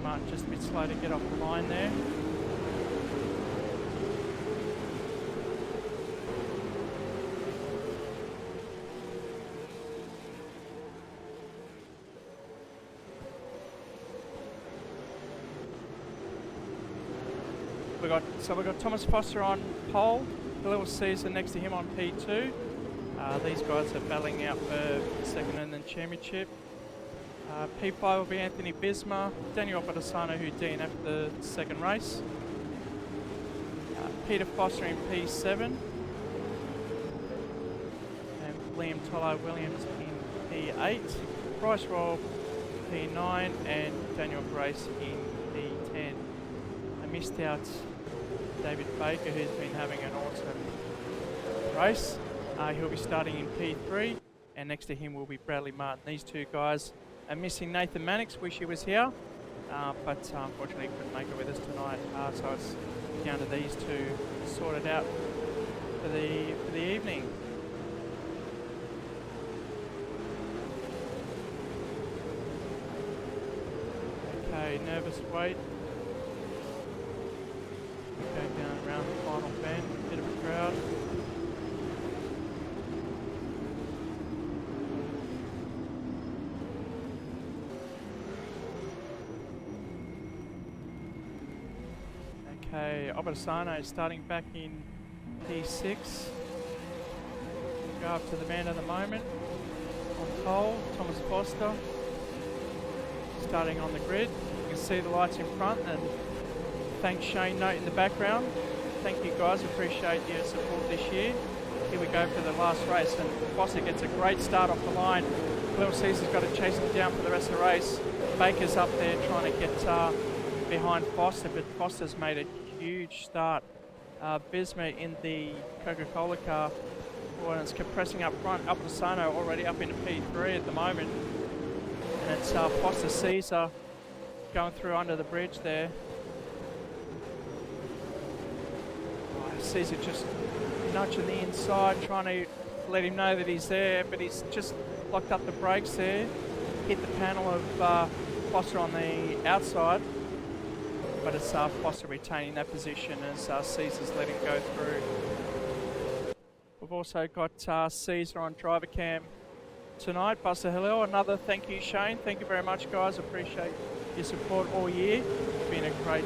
Martin just a bit slow to get off the line there. We've got Thomas Foster on pole, Halil Seezer next to him on P2. These guys are battling out for second and then championship. P5 will be Anthony Bisma, Daniel Desano, who DNF'd the second race. Peter Foster in P7. And Liam Tolo Williams in P8. Bryce Royal P9 and Daniel Grace in P10. I missed out David Baker, who's been having an awesome race. He'll be starting in P3, and next to him will be Bradley Martin. These two guys are missing Nathan Mannix. Wish he was here, but unfortunately couldn't make it with us tonight. So it's down to these two to sort it out for the evening. Okay, nervous wait. Going down around the final bend, bit of a crowd. Okay, Desano starting back in P6. Go up to the man of the moment. On pole, Thomas Foster. Starting on the grid. You can see the lights in front, and thanks Shane Note in the background. Thank you guys, appreciate your support this year. Here we go for the last race, and Foster gets a great start off the line. Little Seezer's got to chase him down for the rest of the race. Baker's up there trying to get behind Foster, but Foster's made a huge start. Bisma in the Coca-Cola car, and it's compressing up front. Up Desano already up into P3 at the moment. And it's Foster Seezer going through under the bridge there. Seezer just nudging the inside, trying to let him know that he's there, but he's just locked up the brakes there. Hit the panel of Foster on the outside, but it's Foster retaining that position as Seezer's letting go through. We've also got Seezer on driver cam tonight. Buster Halil, another thank you, Shane. Thank you very much, guys. Appreciate your support all year. It's been a great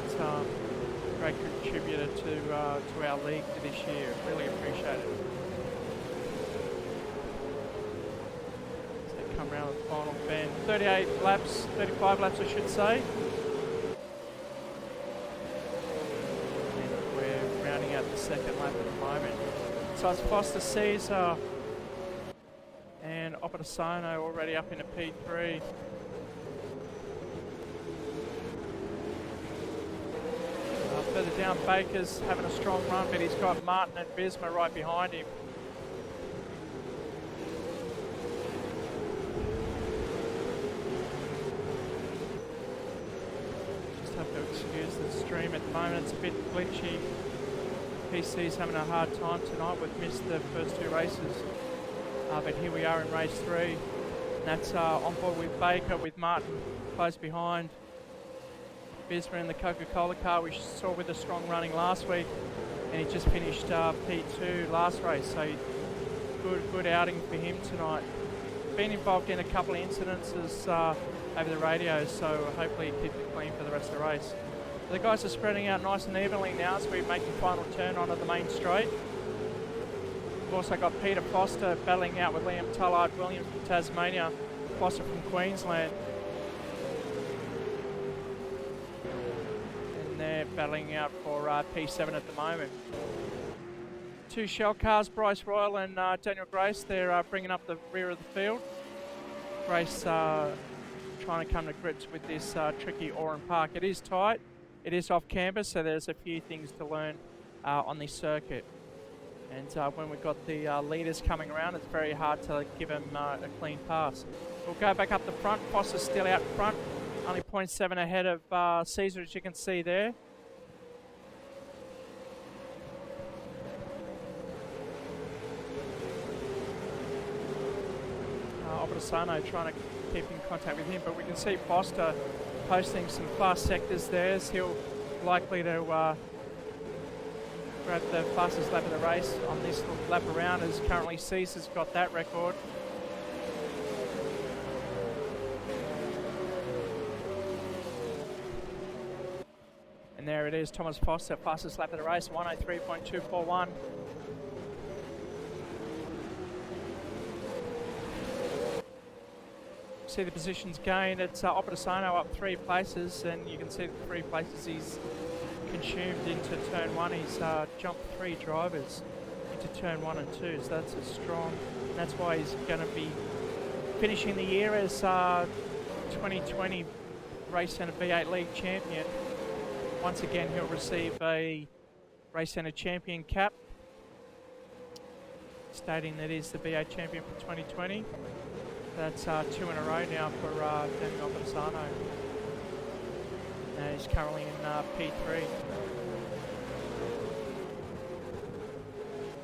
contributor to our league for this year. Really appreciate it. So they come around the final bend. 38 laps, 35 laps I should say. And we're rounding out the second lap at the moment. So it's Foster Seezer and Desano already up into P3. Further down, Baker's having a strong run, but he's got Martin and Bisma right behind him. Just have to excuse the stream at the moment, it's a bit glitchy. PC's having a hard time tonight. We've missed the first two races, but here we are in race 3. And that's on board with Baker, with Martin close behind. Bisma in the Coca-Cola car we saw with a strong running last week, and he just finished P2 last race, so good outing for him tonight. Been involved in a couple of incidences over the radio, so hopefully he keeps it clean for the rest of the race. The guys are spreading out nice and evenly now as we make the final turn onto the main straight. We've also got Peter Foster battling out with Liam Tullard-Williams from Tasmania, Foster from Queensland. And they're battling out for P7 at the moment. Two shell cars, Bryce Royal and Daniel Grace, they're bringing up the rear of the field. Grace trying to come to grips with this tricky Oran Park. It is tight. It is off campus, so there's a few things to learn on this circuit. And when we've got the leaders coming around, it's very hard to give them a clean pass. We'll go back up the front. Foster's still out front, only 0.7 ahead of Seezer, as you can see there. Desano trying to keep in contact with him, but we can see Foster posting some fast sectors there. He'll likely to grab the fastest lap of the race on this lap around, as currently Seezer's got that record. And there it is, Thomas Foster, fastest lap of the race, 103.241. See the positions gained. It's Desano up 3 places, and you can see the 3 places he's consumed into turn 1. He's jumped 3 drivers into turn 1 and 2, so that's a strong, and that's why he's going to be finishing the year as 2020 Racecentre V8 League champion. Once again, he'll receive a Racecentre champion cap, stating that he's the V8 champion for 2020. That's 2 in a row now for Daniel Desano. Now he's currently in P3.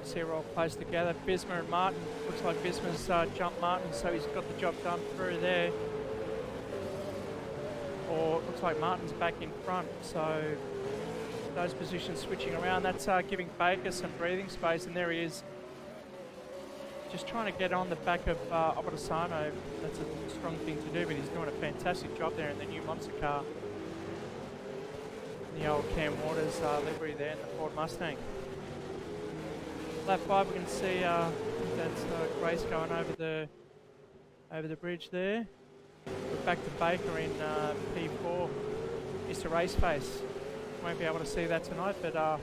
See, we're all close together. Bisma and Martin. Looks like Bisma's jumped Martin, so he's got the job done through there. Or it looks like Martin's back in front, so those positions switching around. That's giving Baker some breathing space, and there he is. Just trying to get on the back of Desano. That's a strong thing to do, but he's doing a fantastic job there in the new monster car. The old Cam Waters livery there in the Ford Mustang. lap 5 we can see that's Grace going over the bridge there. We're back to Baker in P4. Mr. Raceface. Won't be able to see that tonight, but I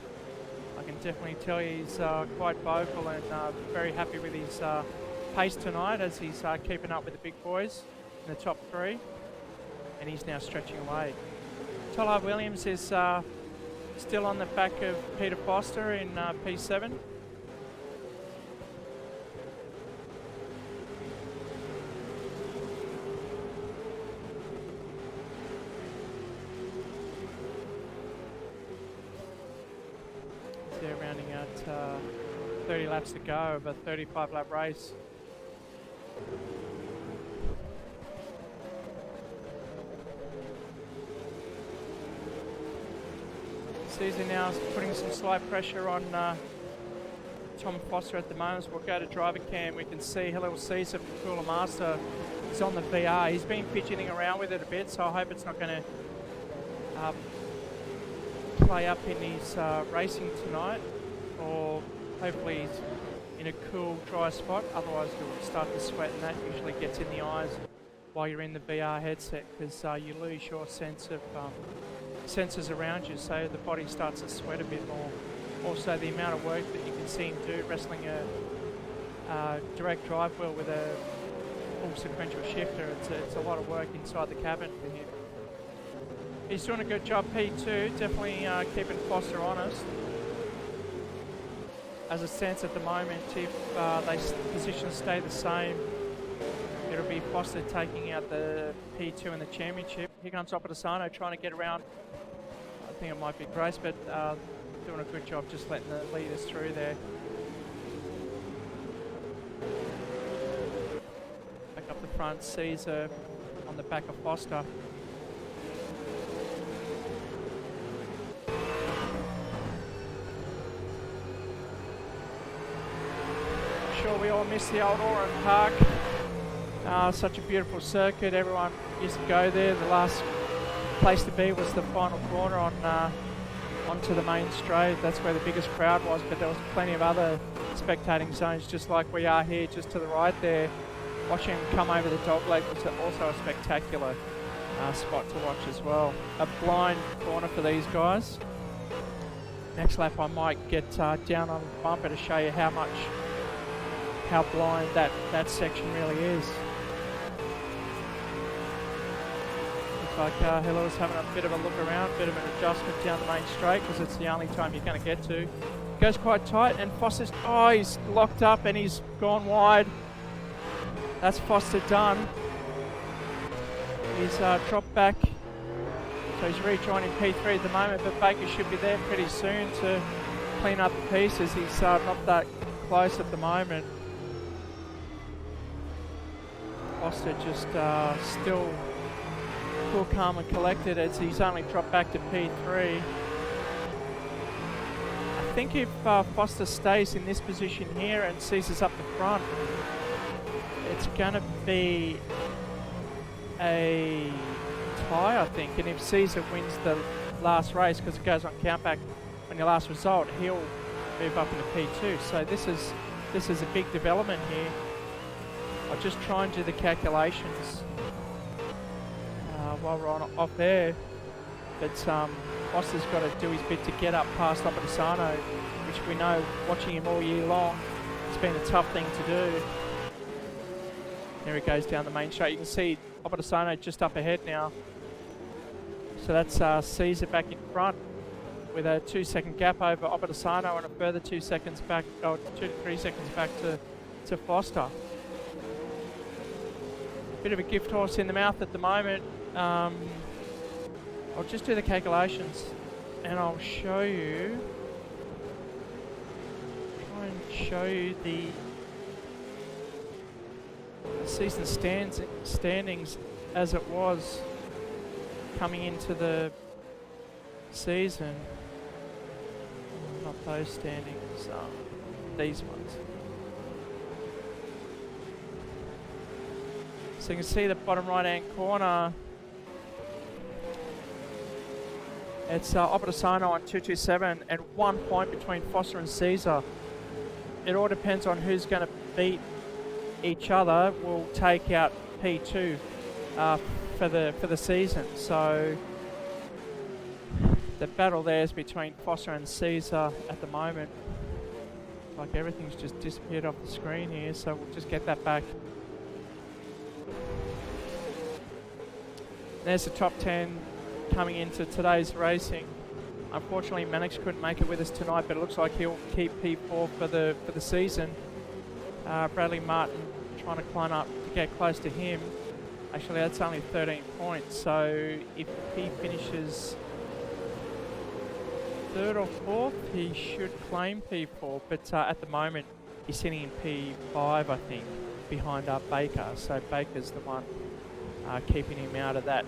can definitely tell you he's quite vocal and very happy with his pace tonight as he's keeping up with the big boys in the top 3, and he's now stretching away. Tollard Williams is still on the back of Peter Foster in P7. They're rounding out 30 laps to go of a 35 lap race. Seezer now is putting some slight pressure on Tom Foster at the moment. So we'll go to driver cam. We can see Halil Seezer from Cooler Master is on the VR. He's been fidgeting around with it a bit, so I hope it's not going to play up in his racing tonight, or hopefully he's in a cool, dry spot. Otherwise you'll start to sweat, and that usually gets in the eyes while you're in the VR headset, because you lose your sense of sensors around you, so the body starts to sweat a bit more. Also the amount of work that you can see him do wrestling a direct drive wheel with a full sequential shifter, it's a lot of work inside the cabin for him. He's doing a good job, P2, definitely keeping Foster honest. As it stands at the moment, if positions stay the same, it'll be Foster taking out the P2 in the championship. Here comes Desano trying to get around. I think it might be Grace, but doing a good job just letting the leaders through there. Back up the front, Seezer on the back of Foster. Sure, we all miss the old Oran Park. Such a beautiful circuit. Everyone used to go there. The last place to be was the final corner on onto the main straight. That's where the biggest crowd was, but there was plenty of other spectating zones just like we are here, just to the right there. Watching them come over the dogleg was also a spectacular spot to watch as well. A blind corner for these guys. Next lap I might get down on the bumper to show you how blind that section really is. Looks like Halil's having a bit of a look around, bit of an adjustment down the main straight, because it's the only time you're going to get to. Goes quite tight, and Foster's, he's locked up and he's gone wide. That's Foster done. He's dropped back, so he's rejoining P3 at the moment, but Baker should be there pretty soon to clean up the pieces. He's not that close at the moment. Foster just still cool, calm and collected as he's only dropped back to P3. I think if Foster stays in this position here and Seezer's up the front, it's going to be a tie, I think. And if Seezer wins the last race, because it goes on countback on your last result, he'll move up into P2. So this is a big development here. I'll just try and do the calculations while we're off air. But Foster's got to do his bit to get up past Desano, which we know, watching him all year long, it's been a tough thing to do. There he goes down the main straight. You can see Desano just up ahead now. So that's Seezer back in front with a 2-second gap over Desano and a further 2 seconds back, 2 to 3 seconds back to Foster. Bit of a gift horse in the mouth at the moment. I'll just do the calculations and I'll show you, try and show you the season standings as it was coming into the season. Not those standings, these ones. So you can see the bottom right hand corner. It's Desano on 227 and 1 point between Foster and Seezer. it all depends on who's going to beat each other. Will take out P2 for the season. So the battle there is between Foster and Seezer at the moment. Like everything's just disappeared off the screen here, so we'll just get that back. There's the top 10 coming into today's racing. Unfortunately, Mannix couldn't make it with us tonight, but it looks like he'll keep P4 for the season. Bradley Martin trying to climb up to get close to him. Actually, that's only 13 points, so if he finishes third or fourth, he should claim P4, but at the moment he's sitting in P5, I think, behind Baker, so Baker's the one keeping him out of that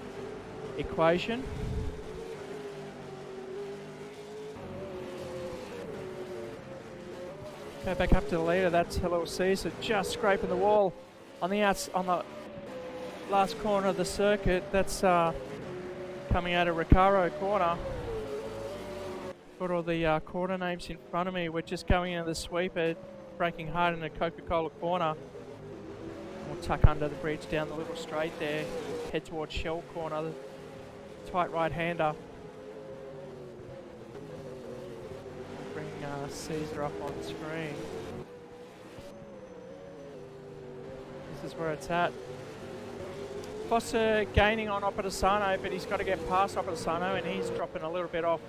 equation. Go back up to the leader, that's Halil Seezer, just scraping the wall on the last corner of the circuit. That's coming out of Recaro Corner. Got all the corner names in front of me. We're just going into the sweeper, braking hard into Coca-Cola Corner. We'll tuck under the bridge down the little straight there, head towards Shell Corner, the tight right-hander. Bring Seezer up on screen. This is where it's at. Foster gaining on Desano, but he's got to get past Desano, and he's dropping a little bit off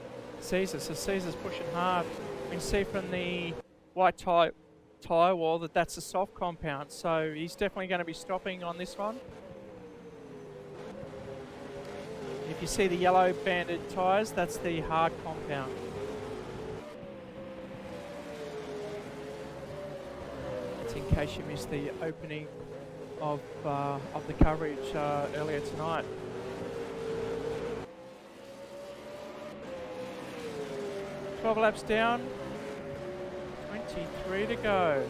Seezer. So Seezer's pushing hard. You can see from the white tyre wall that that's a soft compound, so he's definitely going to be stopping on this one. If you see the yellow banded tyres, that's the hard compound. That's in case you missed the opening of the coverage earlier tonight. "12 laps down, 23 to go."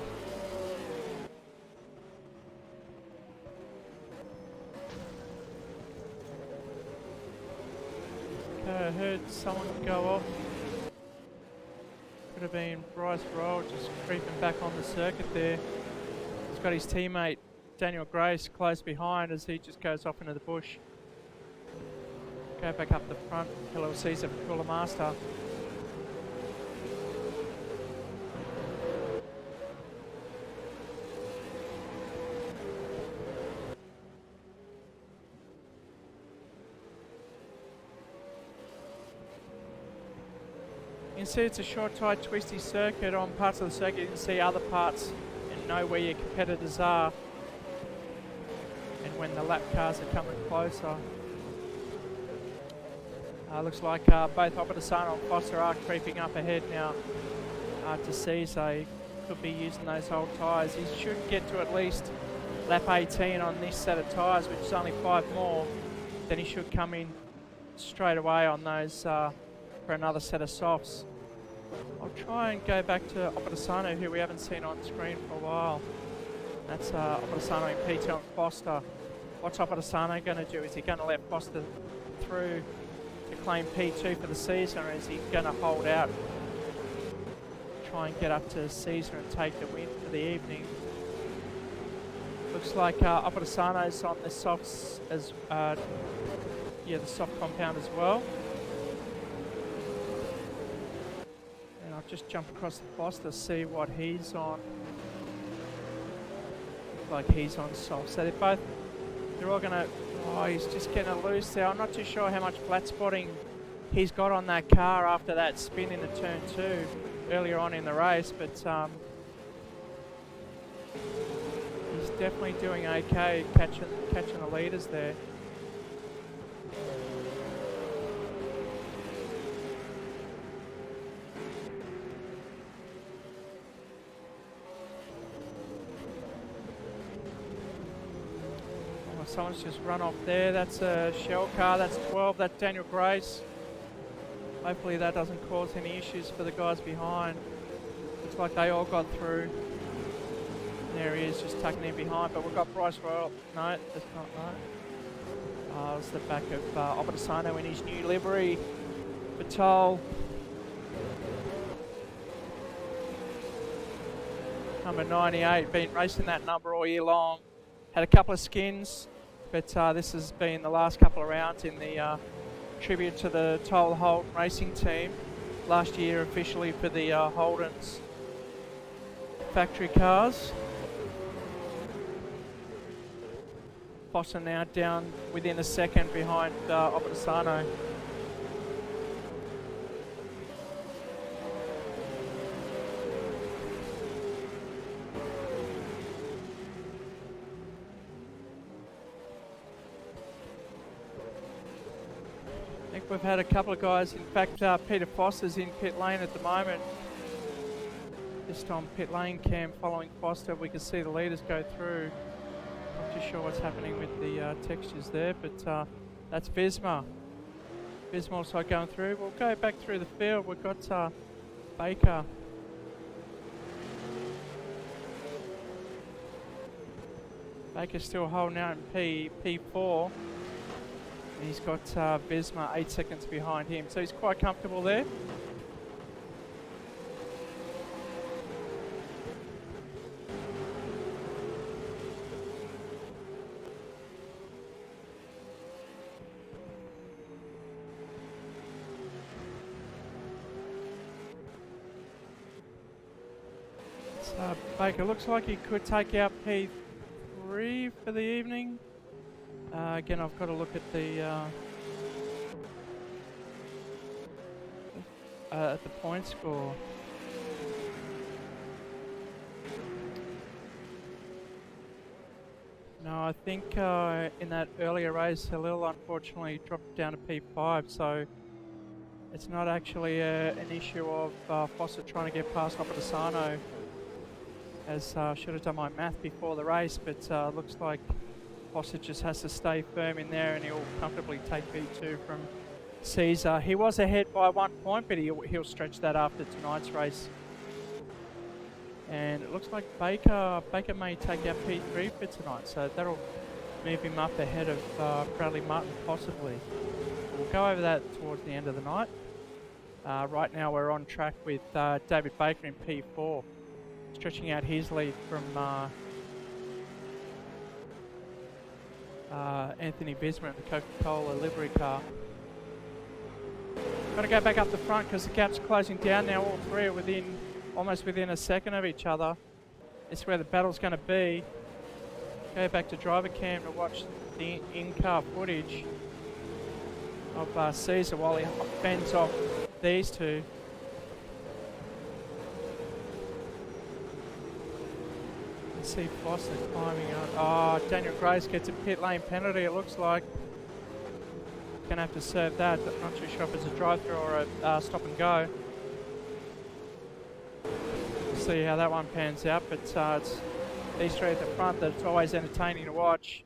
Okay, I heard someone go off. Could have been Bryce Roll just creeping back on the circuit there. He's got his teammate Daniel Grace close behind as he just goes off into the bush. Go back up the front, Halil Seezer for Cooler Master. You can see it's a short, tight, twisty circuit. On parts of the circuit you can see other parts and know where your competitors are and when the lap cars are coming closer. Looks like both Desano and Foster are creeping up ahead now to Seezer. He could be using those old tyres. He should get to at least lap 18 on this set of tyres, which is only 5 more. Then he should come in straight away on those for another set of softs. I'll try and go back to Desano, who we haven't seen on screen for a while. That's Desano in P2 and Foster. What's Desano going to do? Is he going to let Foster through to claim P2 for the season, or is he going to hold out, try and get up to Seezer and take the win for the evening? Looks like Desano's on the softs as the soft compound as well. And I'll just jump across the Foster, see what he's on. Looks like he's on soft. So they're all gonna, oh, he's just getting it loose there. I'm not too sure how much flat spotting he's got on that car after that spin into turn 2 earlier on in the race, but he's definitely doing okay catching the leaders there. Someone's just run off there. That's a Shell car. That's 12. That's Daniel Grace. Hopefully that doesn't cause any issues for the guys behind. Looks like they all got through. There he is, just tucking in behind. But we've got Bryce Royal. No, that's not right. It's the back of Desano in his new livery. Patel. Number 98, been racing that number all year long. Had a couple of skins, but this has been the last couple of rounds in the tribute to the Tyler Holden racing team. Last year officially for the Holden's factory cars. Foster now down within a second behind Desano. I think we've had a couple of guys, in fact Peter Foster's in pit lane at the moment. This time pit lane cam following Foster, we can see the leaders go through. Not too sure what's happening with the textures there, but that's Visma. Visma also going through. We'll go back through the field. We've got Baker. Baker's still holding out in P4. And he's got Visma 8 seconds behind him, so he's quite comfortable there. Baker looks like he could take out P3 for the evening. Again, I've got to look at the point score. No, I think in that earlier race, Halil unfortunately dropped down to P5, so it's not actually an issue of Foster trying to get past Desano. As should have done my math before the race, but looks like Foster just has to stay firm in there and he'll comfortably take P2 from Seezer. He was ahead by 1 point, but he'll stretch that after tonight's race. And it looks like Baker may take out P3 for tonight, so that'll move him up ahead of Bradley Martin possibly. We'll go over that towards the end of the night. Right now we're on track with David Baker in P4. Stretching out his lead from Anthony Bismer at the Coca-Cola livery car. Got to go back up the front because the gap's closing down now. All three are almost within a second of each other. It's where the battle's going to be. Go back to driver cam to watch the in-car footage of Seezer while he fends off these two. See Foster climbing up. Oh, Daniel Grace gets a pit lane penalty, it looks like. Gonna have to serve that. Not too sure if it's a drive-through or a stop and go. We'll see how that one pans out, but it's these three at the front that it's always entertaining to watch.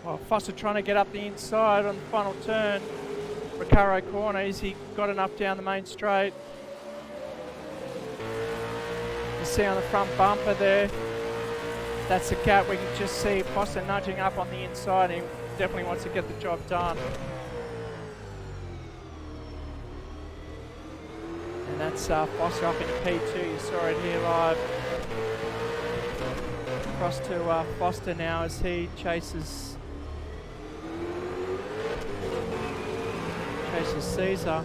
Well, Foster trying to get up the inside on the final turn. Coca-Cola Corner, is he got enough down the main straight? You see on the front bumper there, that's the gap. We can just see Foster nudging up on the inside. He definitely wants to get the job done. And that's Foster up into P2. You saw it here live. Across to Foster now as he chases Seezer.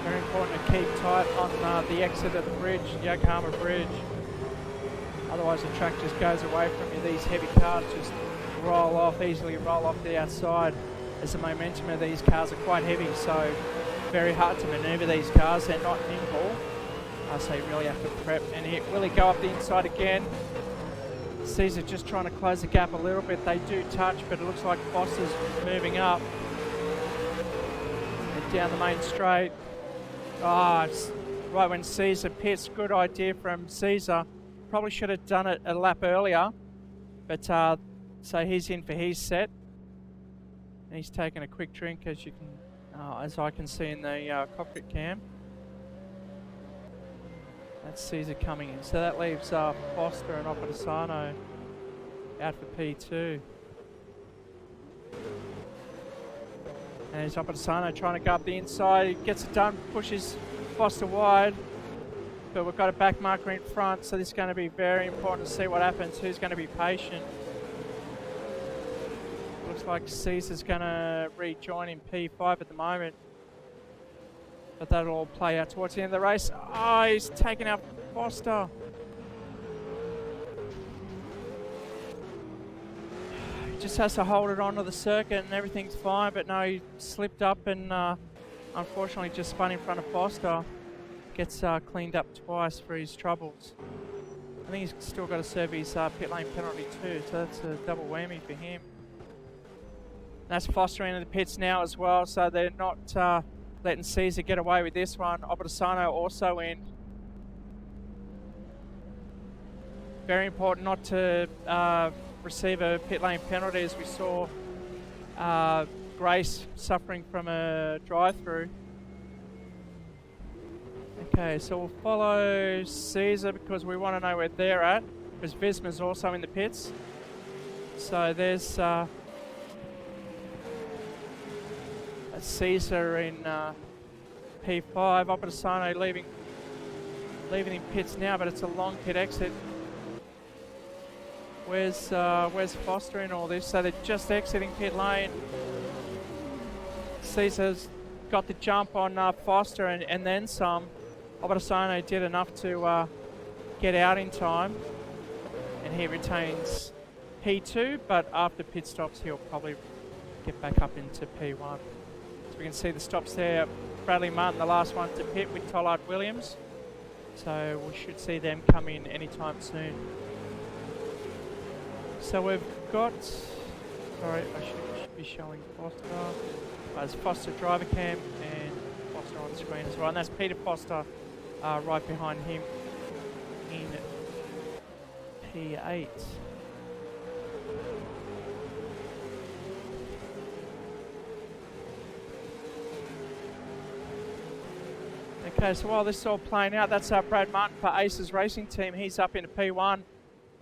Very important to keep tight on the exit of the bridge, Yokohama Bridge. Otherwise the track just goes away from you. These heavy cars just easily roll off the outside as the momentum of these cars are quite heavy, so very hard to maneuver these cars. They're not nimble. So you really have to prep, and will he go up the inside again? Seezer just trying to close the gap a little bit. They do touch, but it looks like Foster's moving up and down the main straight. It's right when Seezer pits. Good idea from Seezer. Probably should have done it a lap earlier, but So he's in for his set. And he's taking a quick drink, as you can, as I can see in the cockpit cam. That's Seezer coming in. So that leaves Foster and Desano out for P2. And it's Desano trying to go up the inside. He gets it done, pushes Foster wide. But we've got a back marker in front, so this is going to be very important to see what happens. Who's going to be patient? Looks like Seezer's going to rejoin in P5 at the moment. But that'll all play out towards the end of the race. Oh, he's taken out Foster. He just has to hold it onto the circuit and everything's fine. But no, he slipped up and unfortunately just spun in front of Foster. Gets cleaned up twice for his troubles. I think he's still got to serve his pit lane penalty too, so that's a double whammy for him. That's Foster into the pits now as well, so they're not letting Seezer get away with this one. Desano also in. Very important not to receive a pit lane penalty, as we saw Grace suffering from a drive-through. Okay, so we'll follow Seezer because we want to know where they're at, because Visma's also in the pits. So there's Seezer in P5. Desano leaving in pits now, but it's a long pit exit. Where's Foster in all this? So they're just exiting pit lane. Seezer's got the jump on Foster and then some. Desano did enough to get out in time, and he retains P2, but after pit stops he'll probably get back up into P1. So we can see the stops there. Bradley Martin, the last one to pit with Tollard Williams. So we should see them come in anytime soon. So we've got, sorry, I should be showing Foster. There's Foster driver cam and Foster on screen as well. And that's Peter Foster right behind him in P8. Okay, so while this is all playing out, that's Brad Martin for Aces Racing Team. He's up into P1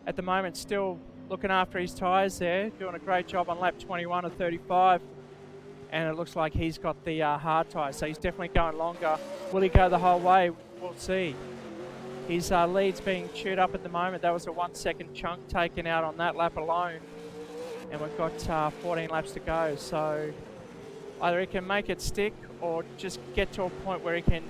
at the moment, still looking after his tyres there, doing a great job on lap 21 of 35. And it looks like he's got the hard tyres, so he's definitely going longer. Will he go the whole way? We'll see. His lead's being chewed up at the moment. That was a 1 second chunk taken out on that lap alone. And we've got 14 laps to go, so either he can make it stick or just get to a point where he can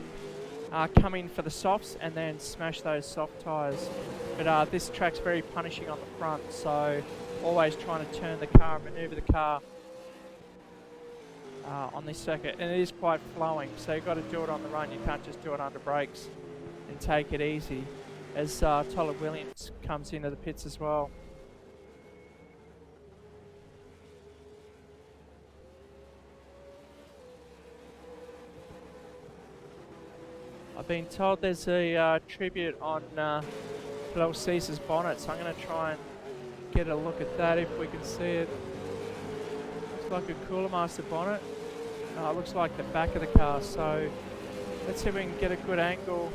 come in for the softs and then smash those soft tyres. But this track's very punishing on the front, so always trying to turn the car and manoeuvre the car on this circuit. And it is quite flowing, so you've got to do it on the run. You can't just do it under brakes and take it easy, as Tollard Williams comes into the pits as well. I've been told there's a tribute on Halil Seezer's bonnet, so I'm going to try and get a look at that if we can see it. Looks like a Cooler Master bonnet. It looks like the back of the car, so let's see if we can get a good angle.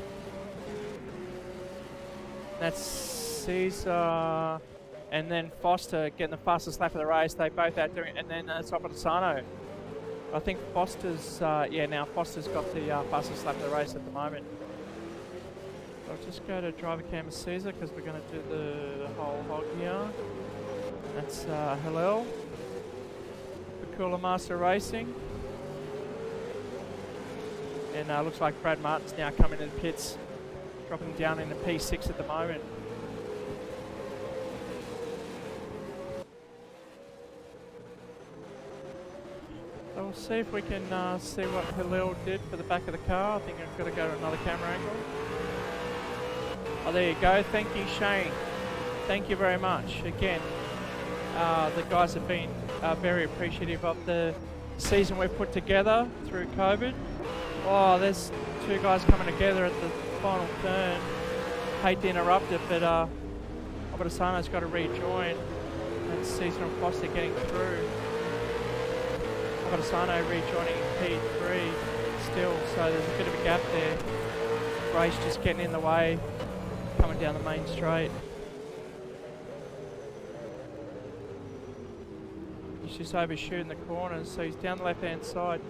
That's Seezer and then Foster getting the fastest lap of the race. They both out doing it, and then it's Desano. I think Foster's, now Foster's got the fastest lap of the race at the moment. I'll just go to driver cam of Seezer because we're going to do the whole hog here. That's Halil for Cooler Master Racing. And looks like Brad Martin's now coming to the pits, dropping down into P6 at the moment. So we'll see if we can see what Halil did for the back of the car. I think I've got to go to another camera angle. Oh, there you go. Thank you, Shane. Thank you very much. Again, the guys have been very appreciative of the season we've put together through COVID. Oh, there's two guys coming together at the final turn. Hate to interrupt it, but Desano's got to rejoin. And Seezer and Foster getting through. I've got Desano rejoining P3 still, so there's a bit of a gap there. Race just getting in the way, coming down the main straight. He's just overshooting the corners, so he's down the left-hand side.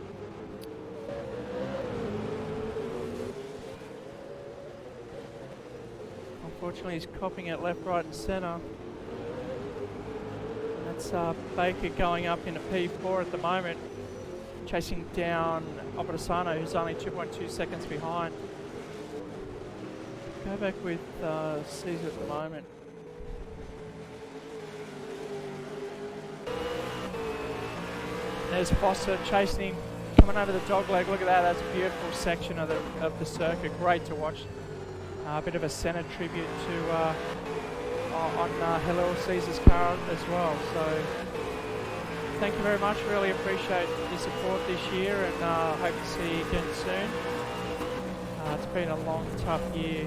Unfortunately, he's copping it left, right and centre. That's Baker going up into P4 at the moment, chasing down Desano, who's only 2.2 seconds behind. Go back with Seezer at the moment. There's Foster chasing him, coming over the dogleg. Look at that, that's a beautiful section of the circuit. Great to watch. A bit of a centre tribute to on Halil Seezer's car as well. So thank you very much. Really appreciate your support this year, and hope to see you again soon. It's been a long, tough year.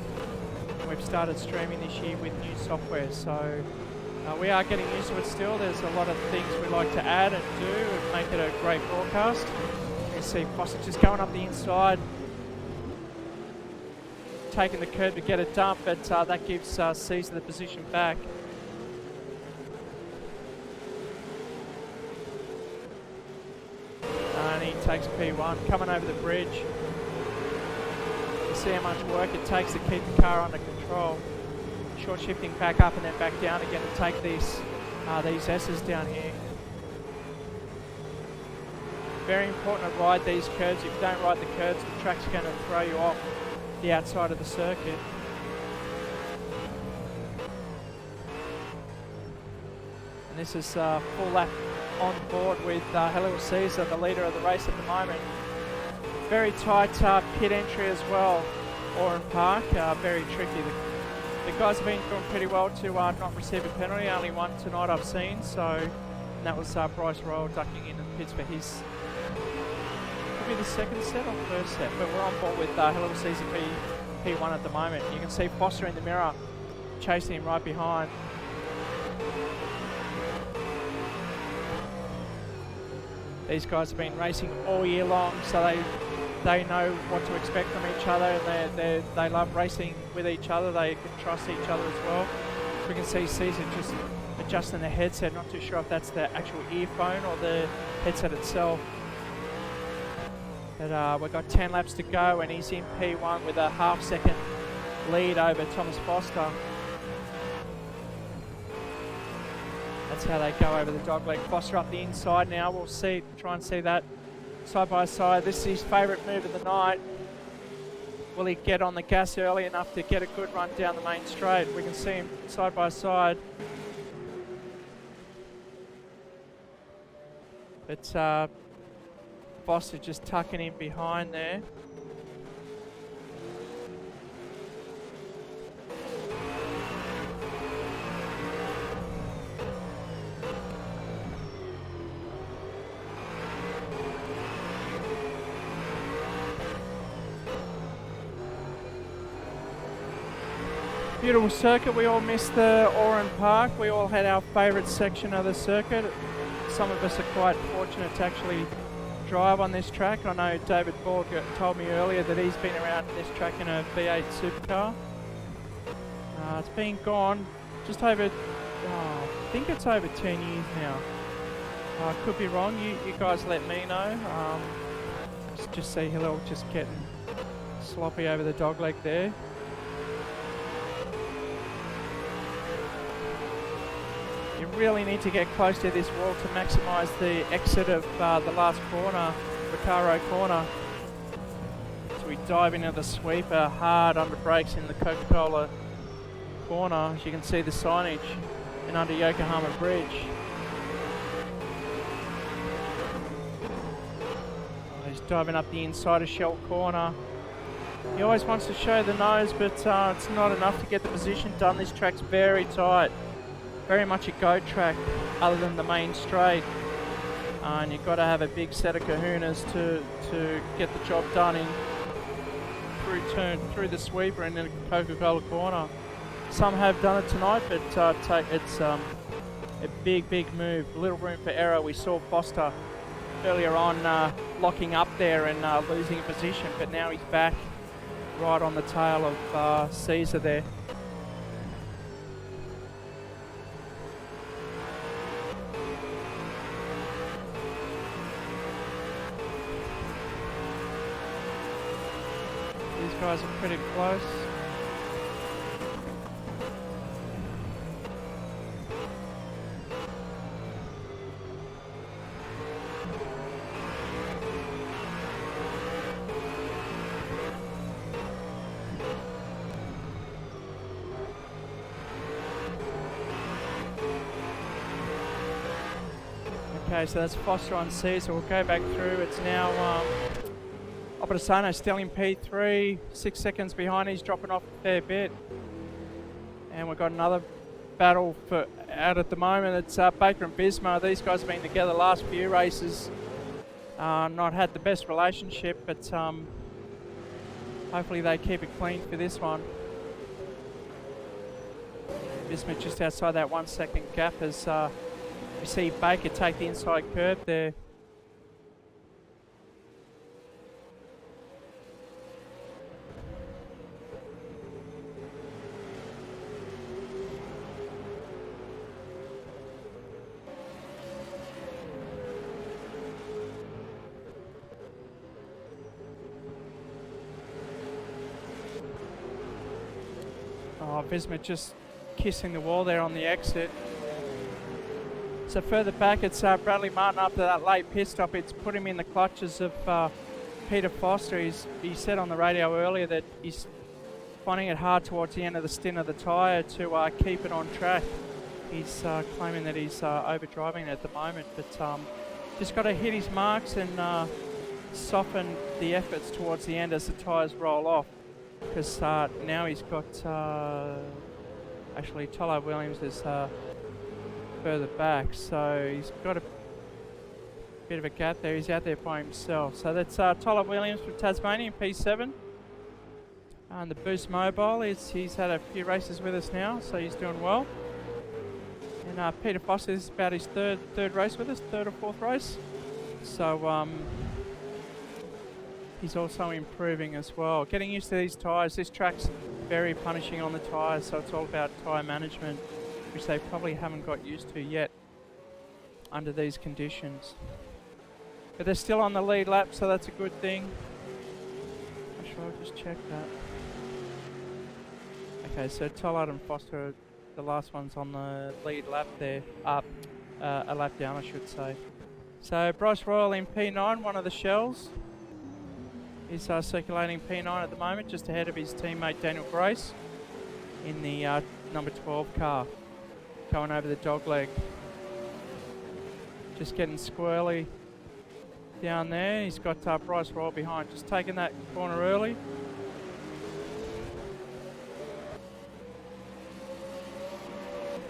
We've started streaming this year with new software, so we are getting used to it still. There's a lot of things we like to add and do and make it a great broadcast. You can see Foster just going up the inside, taking the curve to get a dump, but that gives Seezer the position back. And he takes P1, coming over the bridge. You see how much work it takes to keep the car under control. Short shifting back up and then back down again to take these S's down here. Very important to ride these curves. If you don't ride the curves, the track's going to throw you off the outside of the circuit. And this is full lap on board with Halil Seezer, the leader of the race at the moment. Very tight pit entry as well, Oran Park, very tricky. The guys have been doing pretty well to not receive a penalty, only one tonight I've seen, so and that was Bryce Royal ducking in the pits for his, could be the second set or first set, but we're on board with Halil Seezer P1 at the moment. You can see Foster in the mirror, chasing him right behind. These guys have been racing all year long, so they know what to expect from each other, and they love racing with each other. They can trust each other as well. So we can see Seezer just adjusting the headset. Not too sure if that's the actual earphone or the headset itself. But we've got 10 laps to go, and he's in P1 with a half-second lead over Thomas Foster. That's how they go over the dogleg. Foster up the inside now. We'll try and see that side by side. This is his favourite move of the night. Will he get on the gas early enough to get a good run down the main straight? We can see him side by side. But Foster just tucking in behind there. Beautiful circuit. We all missed the Oran Park. We all had our favourite section of the circuit. Some of us are quite fortunate to actually drive on this track. I know David Borg told me earlier that he's been around this track in a V8 supercar. It's been gone just over, I think it's over 10 years now. I could be wrong. You guys let me know. Just see Halil just getting sloppy over the dogleg there. You really need to get close to this wall to maximise the exit of the last corner, Recaro Corner. So we dive into the sweeper hard under brakes in the Coca-Cola Corner. As you can see the signage and under Yokohama Bridge. He's diving up the inside of Shell Corner. He always wants to show the nose, but it's not enough to get the position done. This track's very tight. Very much a goat track other than the main straight. And you've got to have a big set of kahunas to get the job done in through the sweeper and in the Coca-Cola Corner. Some have done it tonight, but a big move. Little room for error. We saw Foster earlier on locking up there and losing a position, but now he's back right on the tail of Seezer there. These guys are pretty close. Okay, so that's Foster on C, so we'll go back through. It's now Desano still in P3, 6 seconds behind. He's dropping off a fair bit. And we've got another battle out at the moment. It's Baker and Bismarck. These guys have been together the last few races. Not had the best relationship, but hopefully they keep it clean for this one. Bismarck just outside that 1 second gap as we see Baker take the inside curve there. Oh, Bismarck just kissing the wall there on the exit. So further back, it's Bradley Martin after that late pit stop. It's put him in the clutches of Peter Foster. He said on the radio earlier that he's finding it hard towards the end of the stint of the tyre to keep it on track. He's claiming that he's overdriving it at the moment, but just got to hit his marks and soften the efforts towards the end as the tyres roll off. Because now he's got, actually Tolo Williams is further back, so he's got a bit of a gap there. He's out there by himself. So that's Tolo Williams from Tasmania in P7. And the Boost Mobile, he's had a few races with us now, so he's doing well. And Peter Foster is about his third race with us, third or fourth race. So he's also improving as well. Getting used to these tyres. This track's very punishing on the tyres, so it's all about tyre management, which they probably haven't got used to yet under these conditions. But they're still on the lead lap, so that's a good thing. Actually, I'll just check that. Okay, so Tollard and Foster, the last one's on the lead lap there. A lap down, I should say. So Bryce Royal in P9, one of the shells. He's circulating P9 at the moment, just ahead of his teammate Daniel Grace in the number 12 car, going over the dogleg. Just getting squirrely down there. He's got Bryce Royal behind, just taking that corner early.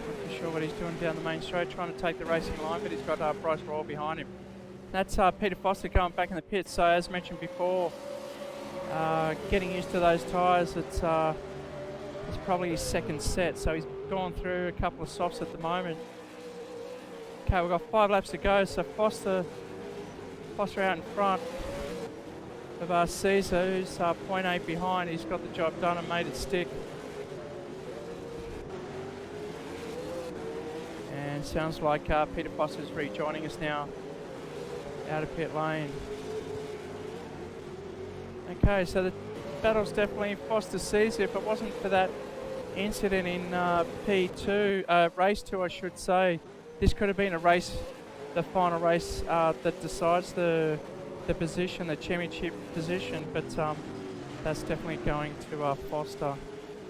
Not too sure what he's doing down the main straight, trying to take the racing line, but he's got Bryce Royal behind him. That's Peter Foster going back in the pits. So as mentioned before, getting used to those tyres, it's probably his second set. So he's gone through a couple of softs at the moment. Okay, we've got 5 laps to go. So Foster out in front of Seezer, who's 0.8 behind. He's got the job done and made it stick. And sounds like Peter Foster's rejoining us now out of pit lane. Okay, so the battle's definitely Foster Seezer. If it wasn't for that incident in P2, race 2 I should say, this could have been a race, the final race that decides the position, the championship position, but that's definitely going to Foster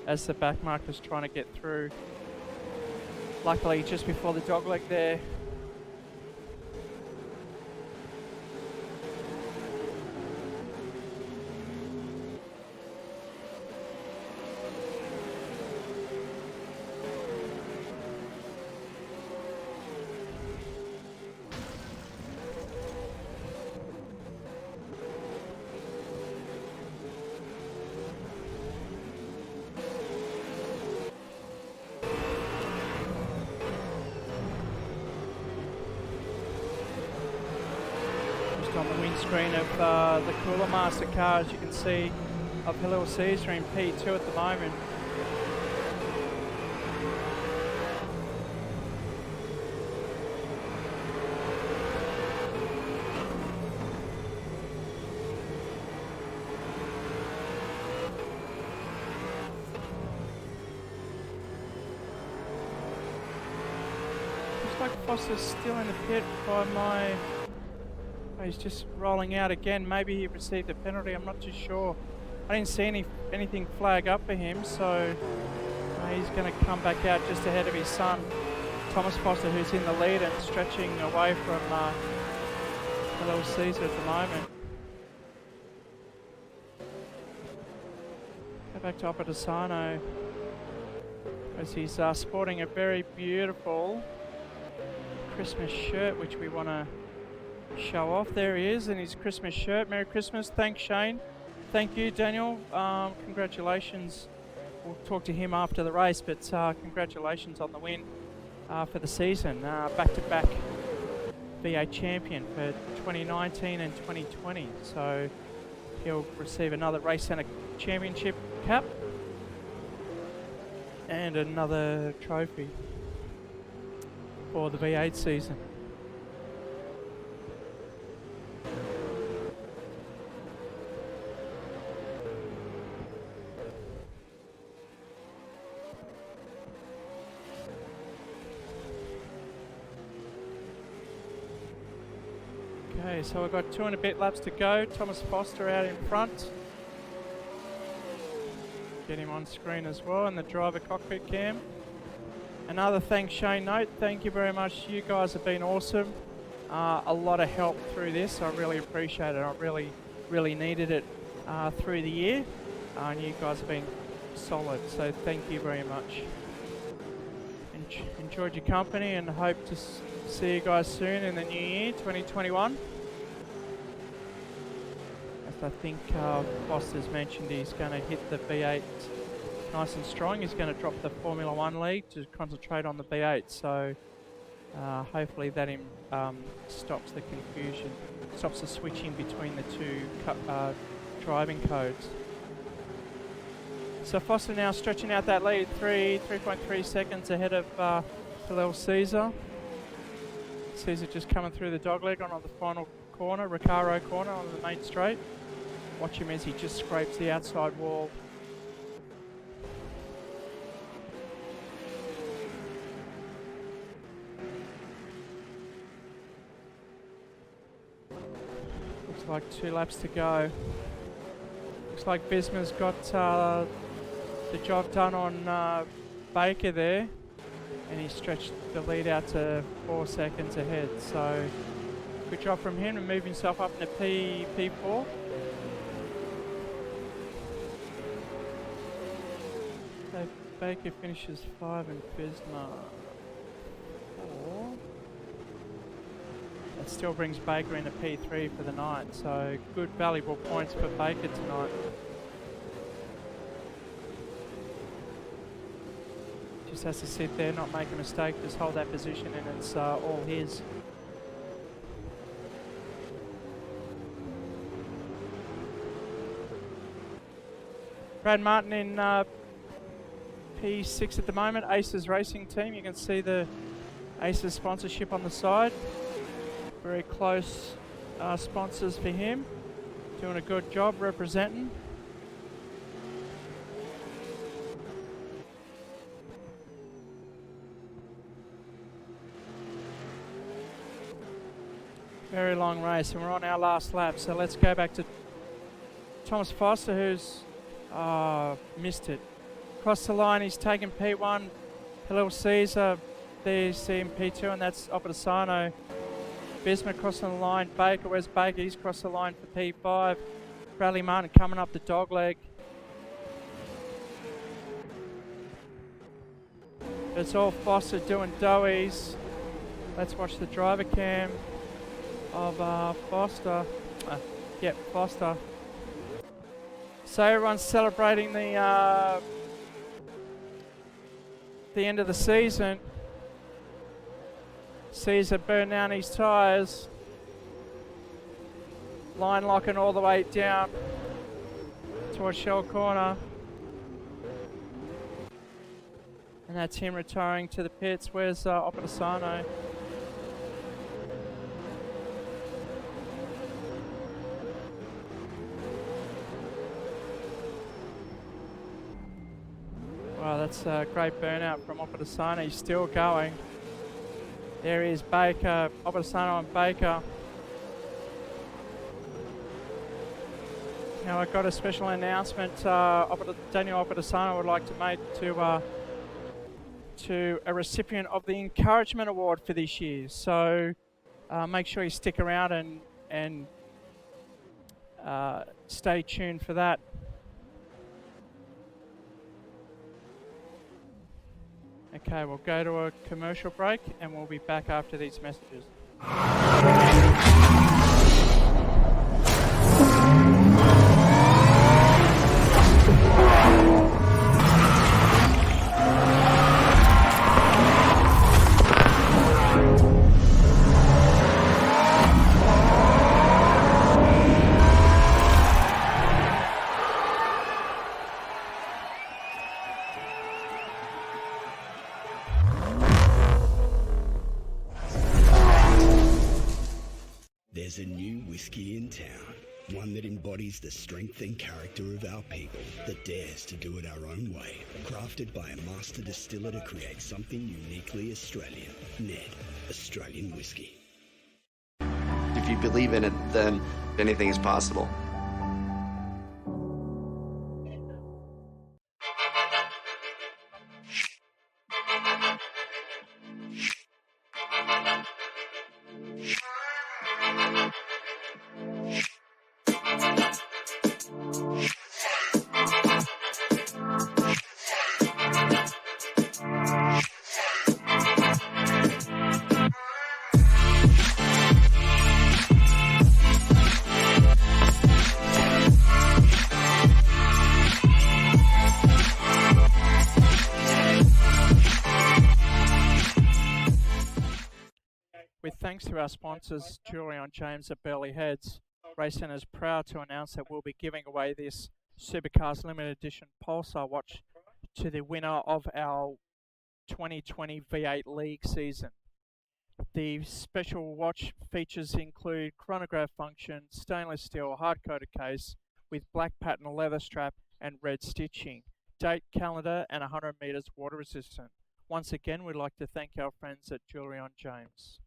as the back marker's trying to get through. Luckily just before the dogleg there. on the windscreen of the Cooler Master car, as you can see, of Halil Seezer in P2 at the moment. Looks like Foster's still in the pit by my... Oh, he's just rolling out again. Maybe he received a penalty, I'm not too sure. I didn't see anything flag up for him, so he's going to come back out just ahead of his son, Thomas Foster, who's in the lead and stretching away from Halil Seezer at the moment. Go back to Desano, as he's sporting a very beautiful Christmas shirt, which we want to show off. There he is in his Christmas shirt. Merry Christmas. Thanks, Shane. Thank you, Daniel. Congratulations. We'll talk to him after the race, but congratulations on the win for the season. Back-to-back V8 champion for 2019 and 2020. So he'll receive another Racecentre championship cap and another trophy for the V8 season. Okay, so we've got 2 and a bit laps to go. Thomas Foster out in front. Get him on screen as well in the driver cockpit cam. Another thanks, Shane note. Thank you very much. You guys have been awesome. A lot of help through this. I really appreciate it. I really needed it through the year. And you guys have been solid. So thank you very much. Enjoyed your company and hope to see you guys soon in the new year, 2021. As I think Foster's mentioned, he's going to hit the V8 nice and strong. He's going to drop the Formula 1 league to concentrate on the V8. So hopefully that stops the confusion, stops the switching between the two driving codes. So Foster now stretching out that lead, 3.3 seconds ahead of Halil Seezer. Seezer just coming through the dogleg on the final corner, Recaro corner on the main straight. Watch him as he just scrapes the outside wall. Looks like 2 laps to go. Looks like Visma's got the job done on Baker there, and he stretched the lead out to 4 seconds ahead. So good job from him to move himself up into P4. So Baker finishes 5 and Visma 4. That still brings Baker into P3 for the night. So good valuable points for Baker tonight. Just has to sit there, not make a mistake, just hold that position, and it's all his. Brad Martin in P6 at the moment, Aces Racing Team. You can see the Aces sponsorship on the side. Very close sponsors for him. Doing a good job representing. Very long race, and we're on our last lap, so let's go back to Thomas Foster, who's missed it. Across the line, he's taken P1. Halil Seezer, there you see him P2, and that's Desano. Visma crossing the line. Baker, where's Baker? He's crossed the line for P5. Bradley Martin coming up the dogleg. It's all Foster doing doughies. Let's watch the driver cam of Foster. Foster. So everyone's celebrating the end of the season. Seezer burned down his tyres. Line locking all the way down towards Shell Corner. And that's him retiring to the pits. Where's Desano? Wow, that's a great burnout from Desano. He's still going. There is Baker, Desano and Baker. Now I've got a special announcement Daniel Desano would like to make to a recipient of the Encouragement Award for this year. So make sure you stick around and stay tuned for that. Okay, we'll go to a commercial break and we'll be back after these messages. There's a new whiskey in town, one that embodies the strength and character of our people, that dares to do it our own way. Crafted by a master distiller to create something uniquely Australian. Ned, Australian whiskey. If you believe in it, then anything is possible. With thanks to our sponsors, Julie and James at Burleigh Heads, Racecentre is proud to announce that we'll be giving away this Supercars Limited Edition Pulsar watch to the winner of our 2020 V8 League season. The special watch features include chronograph function, stainless steel hard-coated case with black pattern leather strap and red stitching, date calendar and 100 meters water resistant. Once again, we'd like to thank our friends at Julie and James.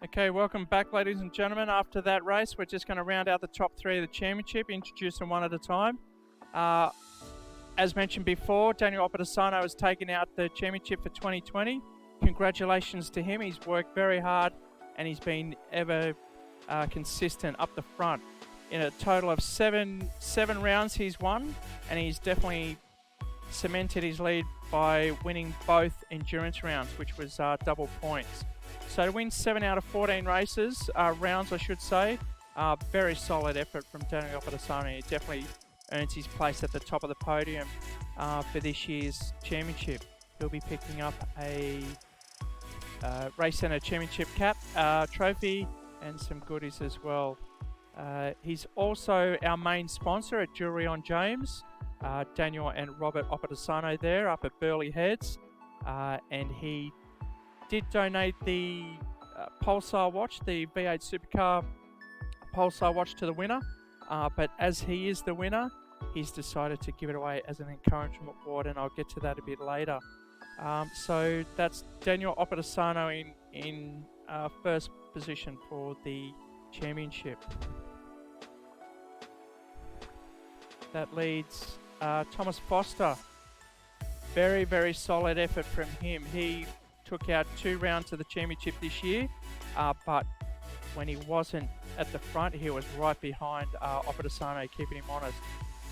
Okay, welcome back, ladies and gentlemen. After that race, we're just going to round out the top three of the championship, introduce them one at a time. As mentioned before, Daniel Desano has taken out the championship for 2020. Congratulations to him. He's worked very hard and he's been ever consistent up the front. In a total of seven rounds he's won, and he's definitely cemented his lead by winning both endurance rounds, which was double points. So to win 7 out of 14 races, rounds I should say, very solid effort from Daniel Desano. He definitely earns his place at the top of the podium for this year's championship. He'll be picking up a Racecentre Championship cap, trophy, and some goodies as well. He's also our main sponsor at Jewelry on James, Daniel and Robert Desano there up at Burleigh Heads, and he did donate the Pulsar watch, the V8 Supercar Pulsar watch, to the winner. but as he is the winner, he's decided to give it away as an encouragement award, and I'll get to that a bit later. So that's Daniel Desano in first position for the championship. That leads Thomas Foster. Very, very solid effort from him. He took out 2 rounds of the championship this year, but when he wasn't at the front, he was right behind Desano, keeping him honest.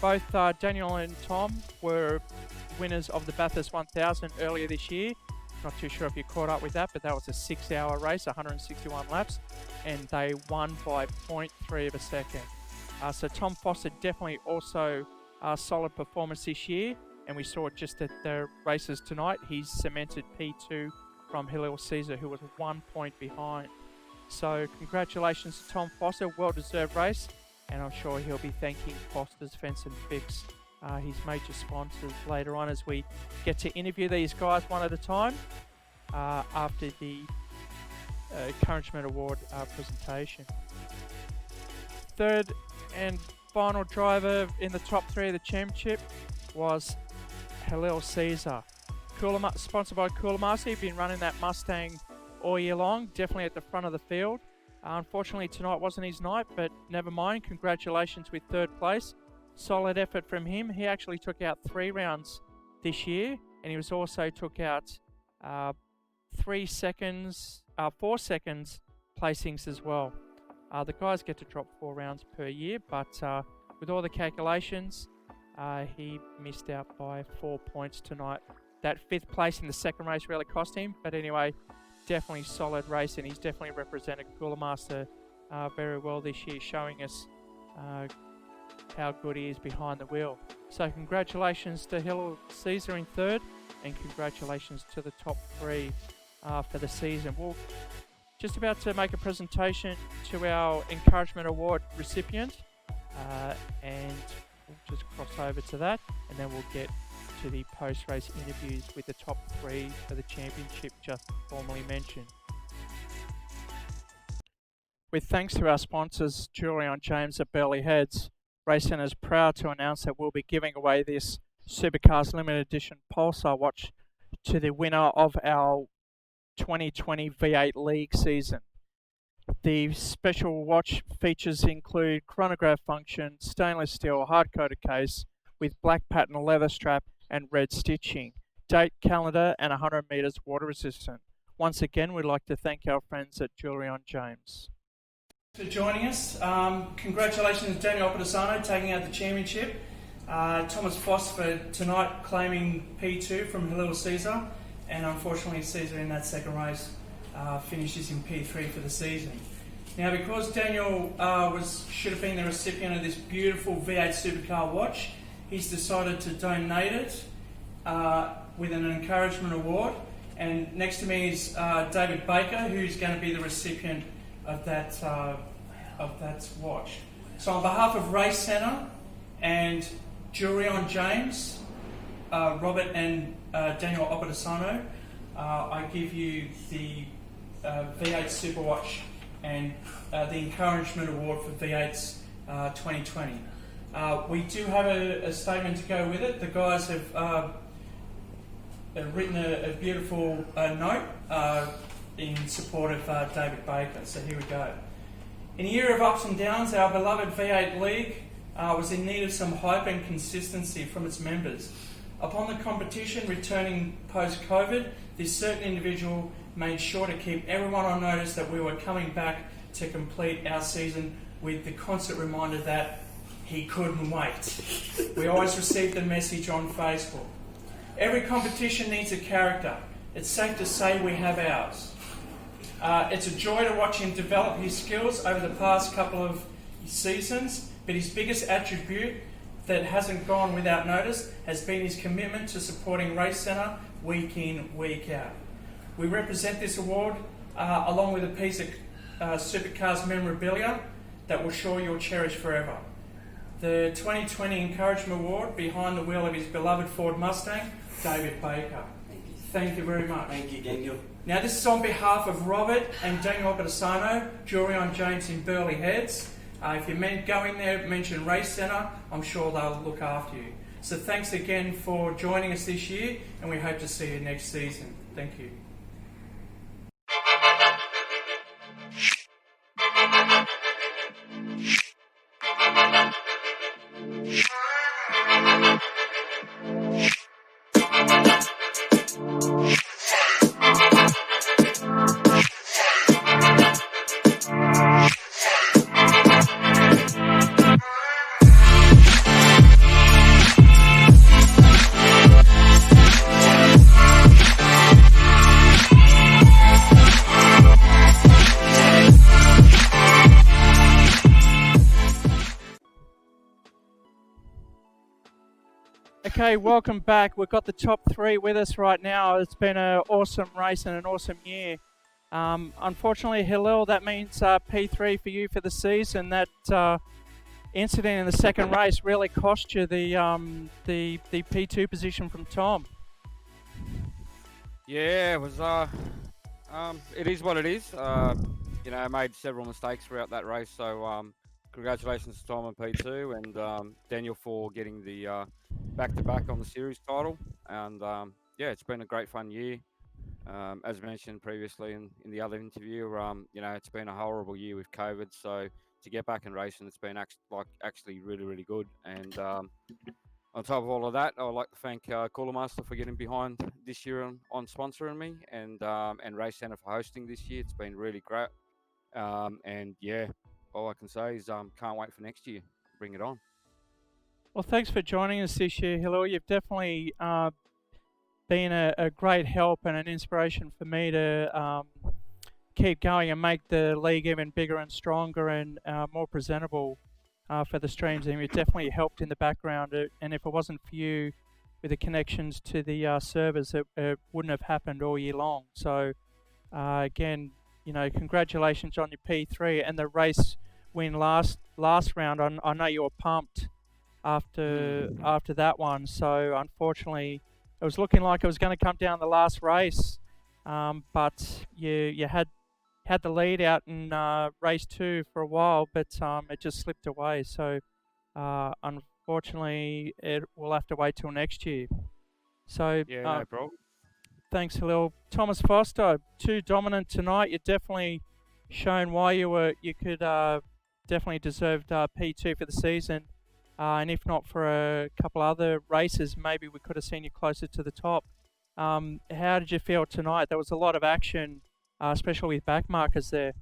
Both Daniel and Tom were winners of the Bathurst 1000 earlier this year. Not too sure if you caught up with that, but that was a 6-hour race, 161 laps, and they won by 0.3 of a second. So Tom Foster definitely also a solid performance this year, and we saw it just at the races tonight. He's cemented P2 from Halil Seezer, who was 1 point behind. So congratulations to Tom Foster, well-deserved race, and I'm sure he'll be thanking Foster's Fence and Fix, his major sponsors, later on as we get to interview these guys one at a time after the Encouragement Award presentation. Third and final driver in the top 3 of the championship was Halil Seezer. Sponsored by Cooler Master. He's been running that Mustang all year long, definitely at the front of the field. Unfortunately tonight wasn't his night, but never mind. Congratulations with 3rd place. Solid effort from him. He actually took out 3 rounds this year, and he was also took out 4 seconds placings as well. The guys get to drop 4 rounds per year, but with all the calculations, he missed out by 4 points tonight. That 5th place in the second race really cost him, but anyway, definitely solid race, and he's definitely represented Cooler Master very well this year, showing us how good he is behind the wheel. So congratulations to Halil Seezer in 3rd, and congratulations to the top 3 for the season. We're just about to make a presentation to our Encouragement Award recipient, and we'll just cross over to that, and then we'll get to the post-race interviews with the top 3 for the championship just formally mentioned. With thanks to our sponsors, Julian James at Burleigh Heads, Racecentre is proud to announce that we'll be giving away this Supercars Limited Edition Pulsar watch to the winner of our 2020 V8 League season. The special watch features include chronograph function, stainless steel hard-coated case with black pattern leather strap and red stitching, date, calendar, and 100 meters water resistant. Once again, we'd like to thank our friends at Julian James. For joining us, congratulations to Daniel Desano taking out the championship. Thomas Foster tonight claiming P2 from Halil Seezer, and unfortunately Seezer in that second race finishes in P3 for the season. Now, because Daniel should have been the recipient of this beautiful V8 Supercar watch, he's decided to donate it with an encouragement award. And next to me is David Baker, who's going to be the recipient of that watch. So on behalf of Racecentre and Julian James, Robert and Daniel Desano, I give you the V8 Super Watch and the Encouragement Award for V8's 2020. We do have a statement to go with it. The guys have written a beautiful note in support of David Baker. So here we go. In a year of ups and downs, our beloved V8 League was in need of some hype and consistency from its members. Upon the competition returning post-COVID, this certain individual made sure to keep everyone on notice that we were coming back to complete our season with the constant reminder that he couldn't wait. We always received the message on Facebook. Every competition needs a character. It's safe to say we have ours. It's a joy to watch him develop his skills over the past couple of seasons, but his biggest attribute that hasn't gone without notice has been his commitment to supporting Racecentre week in, week out. We represent this award along with a piece of Supercars memorabilia that will sure you'll cherish forever. The 2020 Encouragement Award behind the wheel of his beloved Ford Mustang, David Baker. Thank you very much. Thank you, Daniel. Now this is on behalf of Robert and Daniel Desano, Julian James in Burleigh Heads. If you go in there, mention Racecentre, I'm sure they'll look after you. So thanks again for joining us this year, and we hope to see you next season. Thank you. Okay, welcome back. We've got the top three with us right now. It's been an awesome race and an awesome year. Unfortunately, Halil, that means P3 for you for the season. That incident in the second race really cost you the P2 position from Tom. Yeah, it was. It is what it is. I made several mistakes throughout that race. So congratulations to Tom on P2 and Daniel for getting the back-to-back on the series title. And it's been a great fun year. As mentioned previously in the other interview, it's been a horrible year with COVID. So to get back in racing, it's been actually really, really good. And on top of all of that, I would like to thank Cooler Master for getting behind this year on sponsoring me, and Racecentre for hosting this year. It's been really great. All I can say is can't wait for next year. Bring it on. Well, thanks for joining us this year, Halil. You've definitely been a great help and an inspiration for me to keep going and make the league even bigger and stronger and more presentable for the streams. And you've definitely helped in the background. And if it wasn't for you with the connections to the servers, it wouldn't have happened all year long. So again, congratulations on your P3 and the race win last round. I know you were pumped after that one. So unfortunately, it was looking like it was going to come down the last race, but you had the lead out in race 2 for a while, but it just slipped away. So unfortunately, we'll have to wait till next year. So no problem. Thanks, Halil. Thomas Foster, too dominant tonight. You definitely shown why you could definitely deserved P2 for the season. And if not for a couple other races, maybe we could have seen you closer to the top. How did you feel tonight? There was a lot of action, especially with back markers there.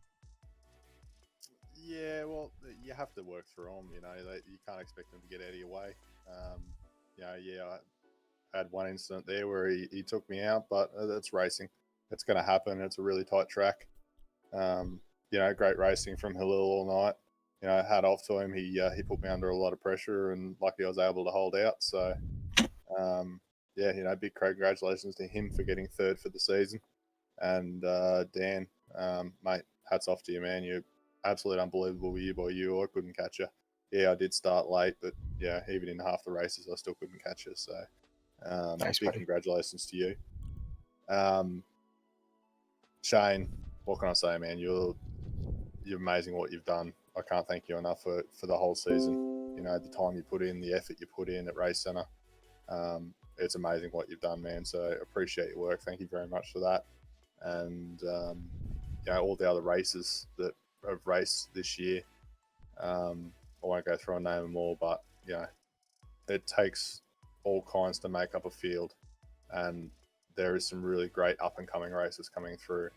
Yeah, well, you have to work through them. You can't expect them to get out of your way. I had one incident there where he took me out, but that's racing. It's going to happen. It's a really tight track. Great racing from Halil all night. Hat off to him. He put me under a lot of pressure, and lucky I was able to hold out. So, big congratulations to him for getting third for the season. And Dan, mate, hats off to you, man. You're absolutely unbelievable year by year. I couldn't catch you. Yeah, I did start late, but yeah, even in half the races, I still couldn't catch you. So, Thanks, big buddy. congratulations to you. Shane, what can I say, man? You're amazing what you've done. I can't thank you enough for the whole season. The time you put in, the effort you put in at Racecentre. It's amazing what you've done, man. So appreciate your work. Thank you very much for that. And, all the other races that have raced this year, I won't go through and name them all, but, it takes all kinds to make up a field. And there is some really great up-and-coming races coming through.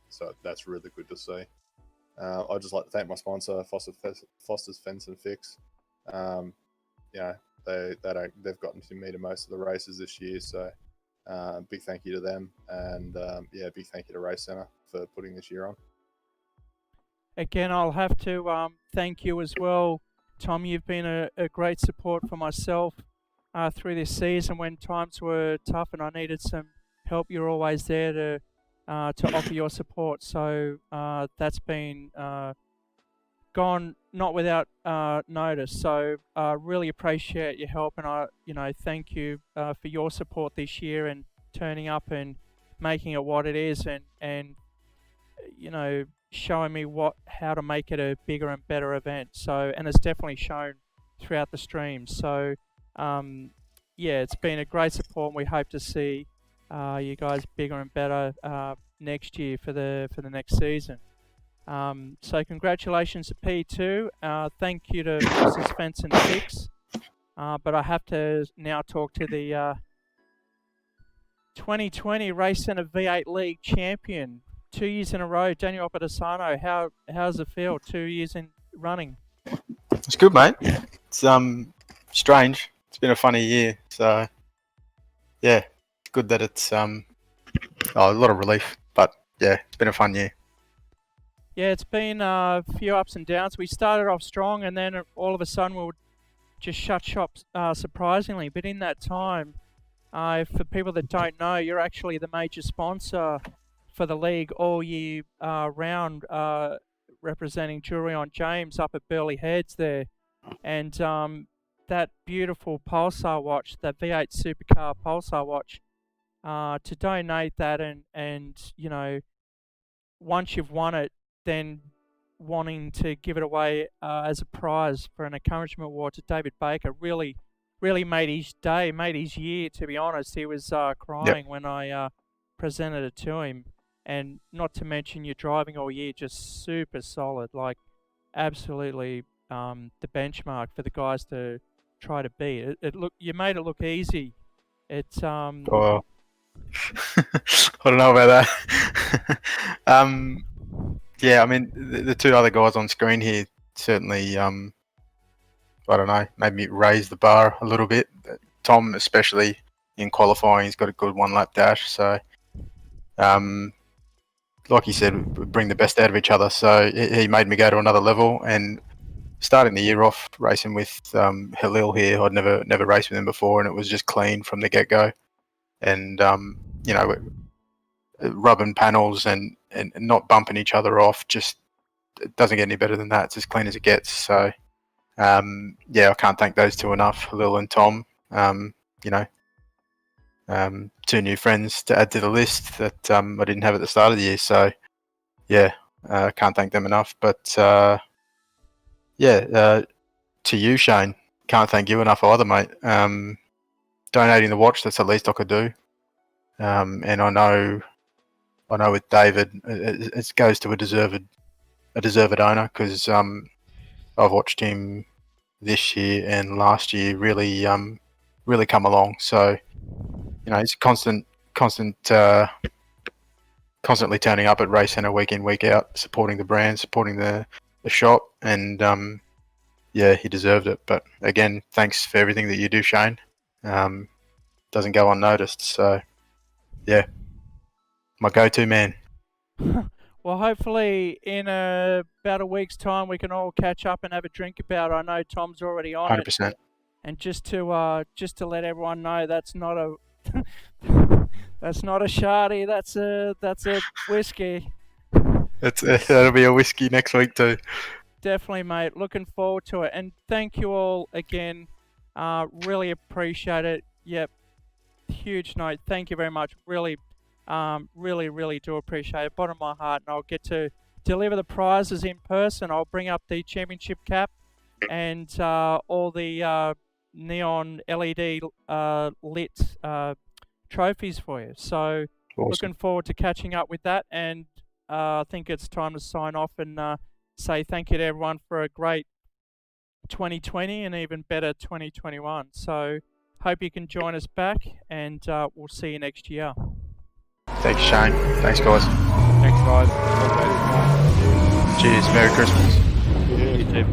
So that's really good to see. I'd just like to thank my sponsor, Foster's Fence and Fix. They've gotten to me to most of the races this year, so big thank you to them, and big thank you to Racecentre for putting this year on. Again, I'll have to thank you as well, Tom. You've been a great support for myself through this season when times were tough and I needed some help. You're always there to offer your support. So that's been gone not without notice. So really appreciate your help, and I thank you for your support this year and turning up and making it what it is, and showing me how to make it a bigger and better event. So, and it's definitely shown throughout the stream. So, yeah, it's been a great support, and we hope to see you guys bigger and better next year for the next season. So congratulations to P2. Thank you to Mrs. Fenton 6. But I have to now talk to the 2020 Racecentre V8 League champion, 2 years in a row, Daniel Desano. How's it feel? 2 years in running. It's good, mate. It's strange. It's been a funny year, so yeah, it's good that it's a lot of relief. But yeah, it's been a fun year. Yeah, it's been a few ups and downs. We started off strong, and then all of a sudden we would just shut shop surprisingly. But in that time, for people that don't know, you're actually the major sponsor for the league all year round, representing Jurion James up at Burleigh Heads there. And that beautiful Pulsar watch, that V8 Supercar Pulsar watch, to donate that and you know, once you've won it, then wanting to give it away as a prize for an encouragement award to David Baker really made his day, made his year, to be honest. He was crying when I presented it to him. And not to mention your driving all year, just super solid, like absolutely the benchmark for the guys to try to beat. You made it look easy. It's Oh, I don't know about that. Yeah, I mean, the two other guys on screen here certainly, I don't know, made me raise the bar a little bit. Tom, especially in qualifying, he's got a good one-lap dash. So, like you said, we bring the best out of each other. So he made me go to another level. And starting the year off racing with Halil here, I'd never raced with him before, and it was just clean from the get-go. And you know, rubbing panels and not bumping each other off, just it doesn't get any better than that. It's as clean as it gets. So yeah, I can't thank those two enough, Halil and Tom. You know, two new friends to add to the list that I didn't have at the start of the year. So yeah, can't thank them enough. But yeah, to you, Shane, can't thank you enough either, mate. Donating the watch, that's the least I could do. And I know with David, it goes to a deserved owner, because I've watched him this year and last year really come along. So you know, he's constantly turning up at Racecentre week in, week out, supporting the brand, supporting the shop, and yeah, he deserved it. But again, thanks for everything that you do, Shane. Doesn't go unnoticed. So yeah, my go-to man. Well, hopefully in about a week's time we can all catch up and have a drink about it. I know Tom's already on 100%. it. And just to let everyone know, that's not a shardy. That's a whiskey. That'll be a whiskey next week too. Definitely, mate. Looking forward to it. And thank you all again. Really appreciate it. Yep. Huge note. Thank you very much. Really do appreciate it. Bottom of my heart. And I'll get to deliver the prizes in person. I'll bring up the championship cap and all the neon LED lit trophies for you. So Awesome. Looking forward to catching up with that. And I think it's time to sign off and say thank you to everyone for a great 2020 and even better 2021. So hope you can join us back, and we'll see you next year. Thanks, Shane. Thanks, guys. Thanks, guys. All the best. Cheers. Merry Christmas. You too.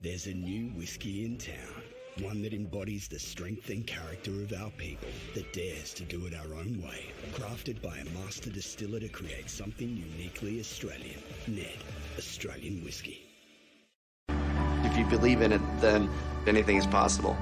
There's a new whiskey in town, One that embodies the strength and character of our people that dares to do it our own way. Crafted by a master distiller to create something uniquely Australian. Ned, Australian whiskey. If you believe in it, then anything is possible.